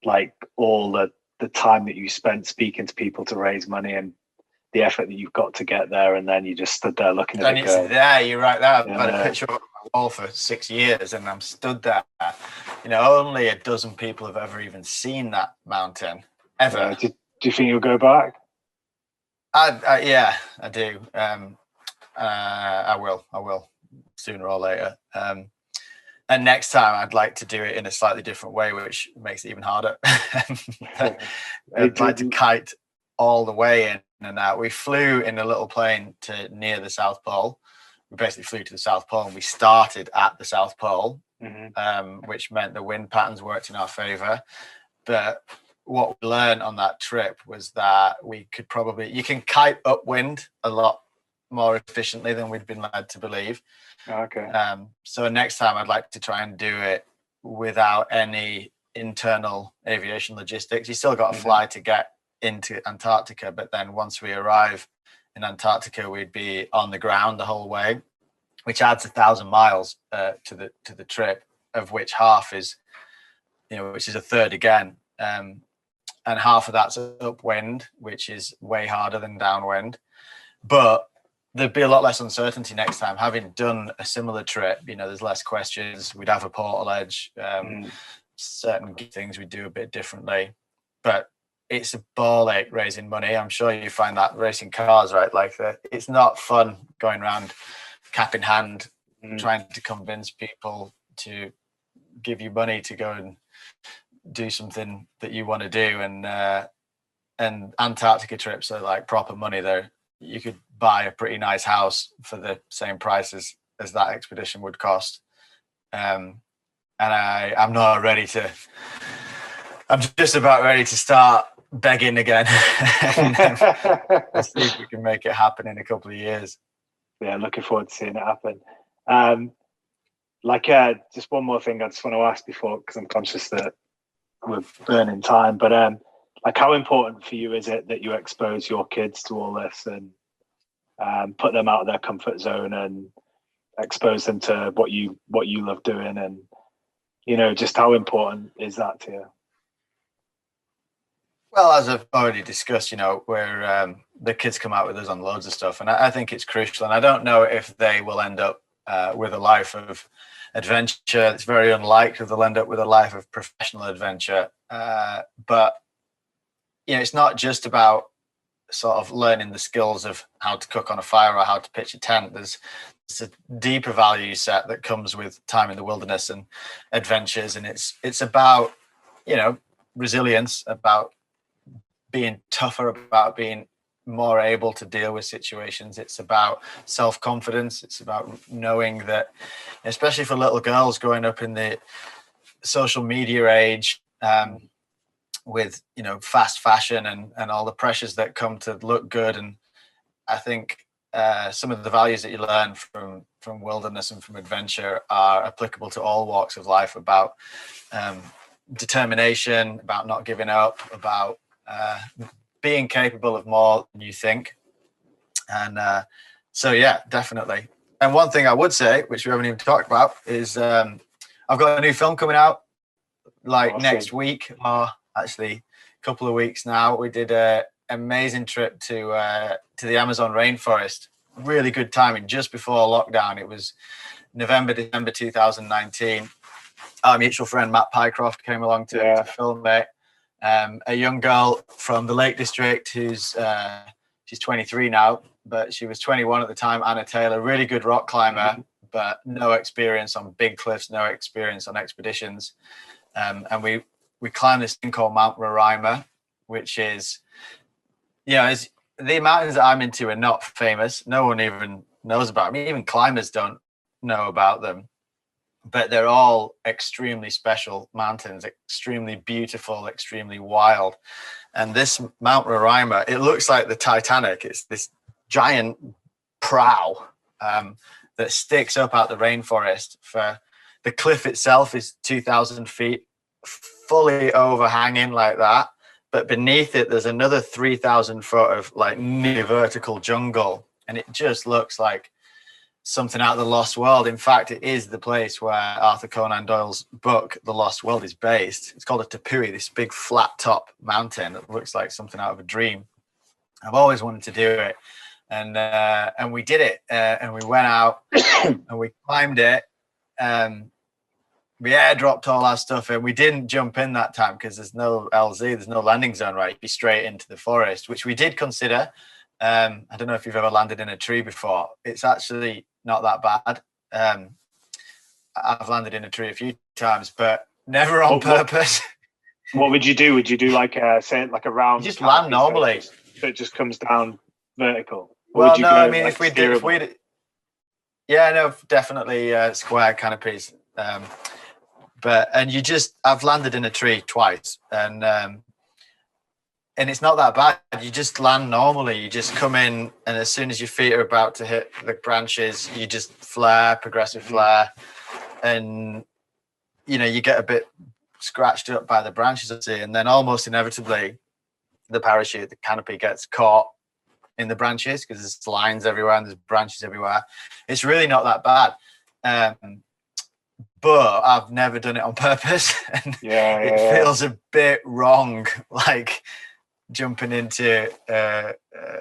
like all the time that you spent speaking to people to raise money and the effort that you've got to get there, and then you just stood there looking at it. And it's there, you're right there. I've had a picture of my wall for 6 years, and I'm stood there. You know, only a dozen people have ever even seen that mountain, ever. Do you think you'll go back? Yeah, I do. I will sooner or later. And next time I'd like to do it in a slightly different way, which makes it even harder. I'd like to kite all the way in and out. We flew in a little plane to near the South Pole. We basically flew to the South Pole, and we started at the South Pole, which meant the wind patterns worked in our favor. But what we learned on that trip was that you can kite upwind a lot more efficiently than we'd been led to believe. Okay. So next time I'd like to try and do it without any internal aviation logistics. You still got to fly to get into Antarctica, but then once we arrive in Antarctica, we'd be on the ground the whole way, which adds 1,000 miles to the trip, of which half is, you know, which is a third again, and half of that's upwind, which is way harder than downwind. But there'd be a lot less uncertainty next time. Having done a similar trip, you know, there's less questions. We'd have a portal edge. Certain things we do a bit differently, but it's a ball ache raising money. I'm sure you find that racing cars, right? Like it's not fun going around cap in hand, trying to convince people to give you money to go and do something that you want to do. And Antarctica trips are like proper money there. You could buy a pretty nice house for the same price as that expedition would cost. And I'm not ready to, I'm just about ready to start begging again. Let's see if we can make it happen in a couple of years. Yeah, looking forward to seeing it happen. Just one more thing I just want to ask before, because I'm conscious that we're burning time, but like, how important for you is it that you expose your kids to all this and put them out of their comfort zone and expose them to what you love doing, and, you know, just how important is that to you? Well, as I've already discussed, you know, the kids come out with us on loads of stuff, and I think it's crucial. And I don't know if they will end up with a life of adventure. It's very unlikely they'll end up with a life of professional adventure. But it's not just about sort of learning the skills of how to cook on a fire or how to pitch a tent. There's a deeper value set that comes with time in the wilderness and adventures, and it's about resilience, about being tougher, about being more able to deal with situations. It's about self-confidence. It's about knowing that, especially for little girls growing up in the social media age, with fast fashion and all the pressures that come to look good. And I think some of the values that you learn from wilderness and from adventure are applicable to all walks of life, about determination, about not giving up, about being capable of more than you think. And so yeah, definitely. And one thing I would say, which we haven't even talked about, is I've got a new film coming out next week, or actually a couple of weeks now. We did an amazing trip to the Amazon rainforest. Really good timing, just before lockdown. It was November, December 2019. Our mutual friend Matt Pycroft came along to film it. A young girl from the Lake District who's she's 23 now, but she was 21 at the time. Anna Taylor, really good rock climber, but no experience on big cliffs, no experience on expeditions. And we climbed this thing called Mount Roraima, which is, the mountains that I'm into are not famous. No one even knows about them. I mean, even climbers don't know about them. But they're all extremely special mountains, extremely beautiful, extremely wild. And this Mount Roraima, it looks like the Titanic. It's this giant prow that sticks up out the rainforest. For the cliff itself is 2,000 feet, fully overhanging like that. But beneath it, there's another 3,000 foot of near vertical jungle. And it just looks like something out of the Lost World. In fact, it is the place where Arthur Conan Doyle's book, The Lost World, is based. It's called a Tepui, this big flat top mountain that looks like something out of a dream. I've always wanted to do it. And we did it. And we went out and we climbed it. We airdropped all our stuff in. We didn't jump in that time because there's no LZ, there's no landing zone, right? You'd be straight into the forest, which we did consider. I don't know if you've ever landed in a tree before. It's actually not that bad. I've landed in a tree a few times, but never on purpose. What would you do? Would you do like a round? You just land normally. So it just comes down vertical. Well, no, I mean, if we did, yeah, no, definitely square canopies. I've landed in a tree twice, and it's not that bad. You just land normally. You just come in, and as soon as your feet are about to hit the branches, you just flare, progressive flare, and you get a bit scratched up by the branches, and then almost inevitably, the canopy gets caught in the branches because there's lines everywhere and there's branches everywhere. It's really not that bad. But I've never done it on purpose, and it feels a bit wrong, jumping into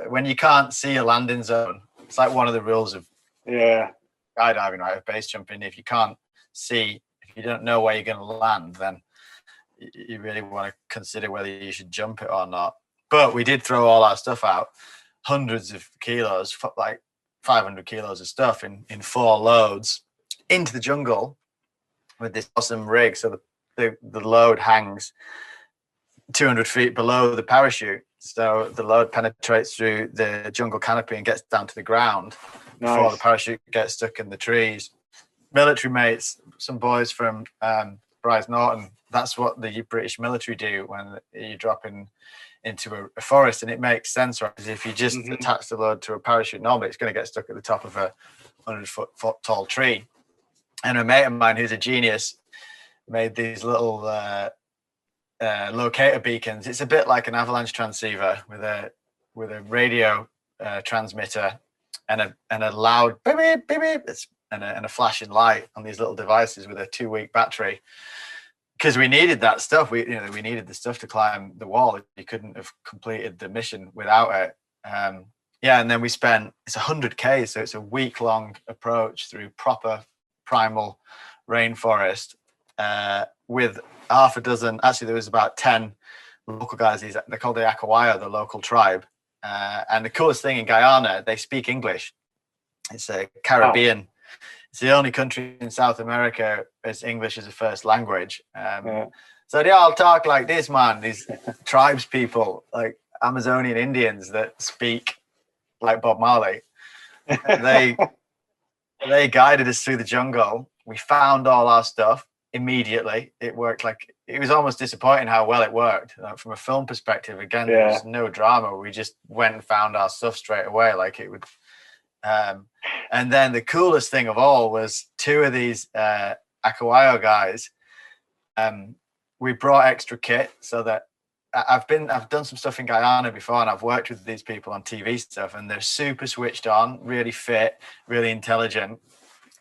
when you can't see a landing zone. It's like one of the rules of skydiving, right? Of base jumping. If you can't see, if you don't know where you're going to land, then you really want to consider whether you should jump it or not. But we did throw all our stuff out, hundreds of kilos, 500 kilos of stuff in 4 loads into the jungle with this awesome rig. So the load hangs 200 feet below the parachute. So the load penetrates through the jungle canopy and gets down to the ground before the parachute gets stuck in the trees. Military mates, some boys from Morton, that's what the British military do when you drop into a forest, and it makes sense, right? Because if you just attach the load to a parachute, normally it's going to get stuck at the top of a 100-foot tall tree. And a mate of mine who's a genius made these little locator beacons. It's a bit like an avalanche transceiver with a radio transmitter and a loud beep beep beep beep and a flashing light on these little devices with a 2-week battery. Because we needed that stuff. We needed the stuff to climb the wall. You couldn't have completed the mission without it. And then it's 100K, so it's a week-long approach through proper primal rainforest with half a dozen. Actually, there was about 10 local guys. They're called the Akawayo, the local tribe. And the coolest thing in Guyana, they speak English. It's a Caribbean. Oh. It's the only country in South America as English as a first language. So they all talk like this, man. These tribes people, like Amazonian Indians that speak like Bob Marley. They guided us through the jungle. We found all our stuff immediately. It worked it was almost disappointing how well it worked. From a film perspective, again, there was no drama. We just went and found our stuff straight away, like it would. And then the coolest thing of all was two of these Akawayo guys. We brought extra kit so that I've done some stuff in Guyana before, and I've worked with these people on TV stuff, and they're super switched on, really fit, really intelligent,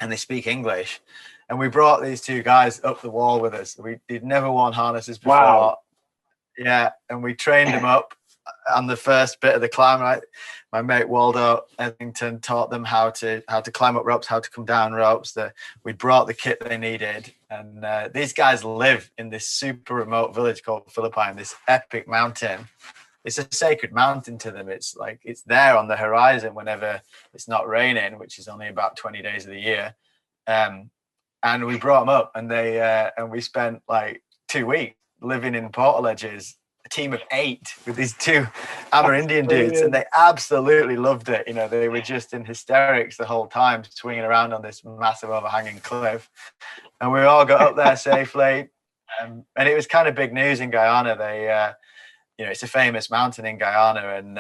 and they speak English. And we brought these two guys up the wall with us. They'd never worn harnesses before. Wow. Yeah, and we trained them up on the first bit of the climb. Right, my mate Waldo Etherington taught them how to climb up ropes, how to come down ropes. We brought the kit they needed, and these guys live in this super remote village called Philippine, this epic mountain. It's a sacred mountain to them. It's like it's there on the horizon whenever it's not raining, which is only about 20 days of the year. And we brought them up, and we spent like 2 weeks living in portalages, a team of 8 with these two Amerindian dudes, and they absolutely loved it. You know, they were just in hysterics the whole time, swinging around on this massive overhanging cliff. And we all got up there safely, and it was kind of big news in Guyana. It's a famous mountain in Guyana, and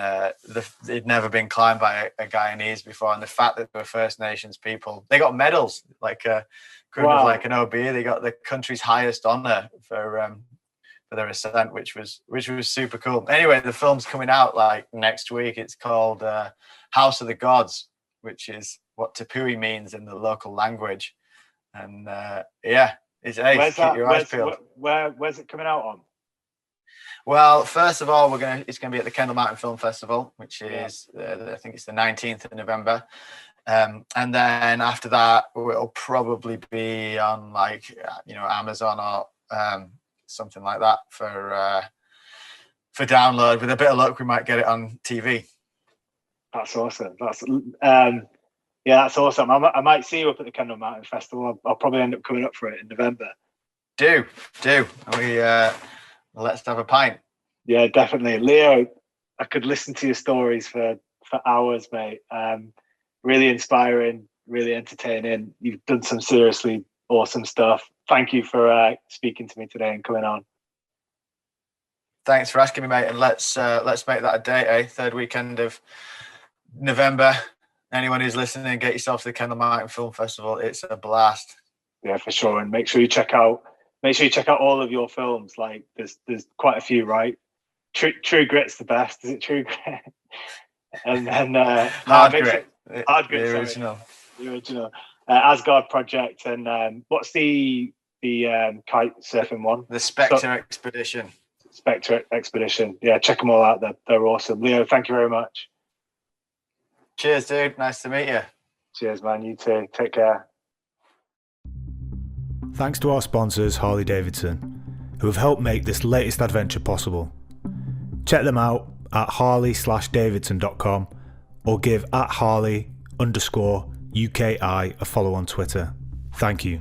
it'd never been climbed by a Guyanese before. And the fact that they were First Nations people, they got medals, like wow. Like an OB. They got the country's highest honor for their ascent, which was super cool. Anyway, the film's coming out like next week. It's called House of the Gods, which is what Tepui means in the local language. And it's keep your eyes peeled. Where's it coming out on? Well, first of all, it's going to be at the Kendall Mountain Film Festival, which is I think it's the 19th of November. And then after that, it'll probably be on Amazon or something like that for download. With a bit of luck, we might get it on TV. That's awesome. That's awesome. I might see you up at the Kendall Mountain Festival. I'll probably end up coming up for it in November. Do let's have a pint. Yeah, definitely, Leo. I could listen to your stories for hours, mate. Really inspiring, really entertaining. You've done some seriously awesome stuff. Thank you for speaking to me today and coming on. Thanks for asking me, mate. And let's make that a date, third weekend of November. Anyone who's listening, get yourself to the Kendall Mountain Film Festival. It's a blast. Yeah, for sure. And make sure you check out all of your films. Like there's quite a few, right? True Grit's the best. Is it True Grit? And then Hard Grit. Hard Grit, the original. The original. Asgard Project, and what's the kite surfing one? The Spectre Expedition. Spectre Expedition. Yeah, check them all out. They're awesome. Leo, thank you very much. Cheers, dude. Nice to meet you. Cheers, man. You too. Take care. Thanks to our sponsors, Harley-Davidson, who have helped make this latest adventure possible. Check them out at harley-davidson.com or give @Harley_UKI a follow on Twitter. Thank you.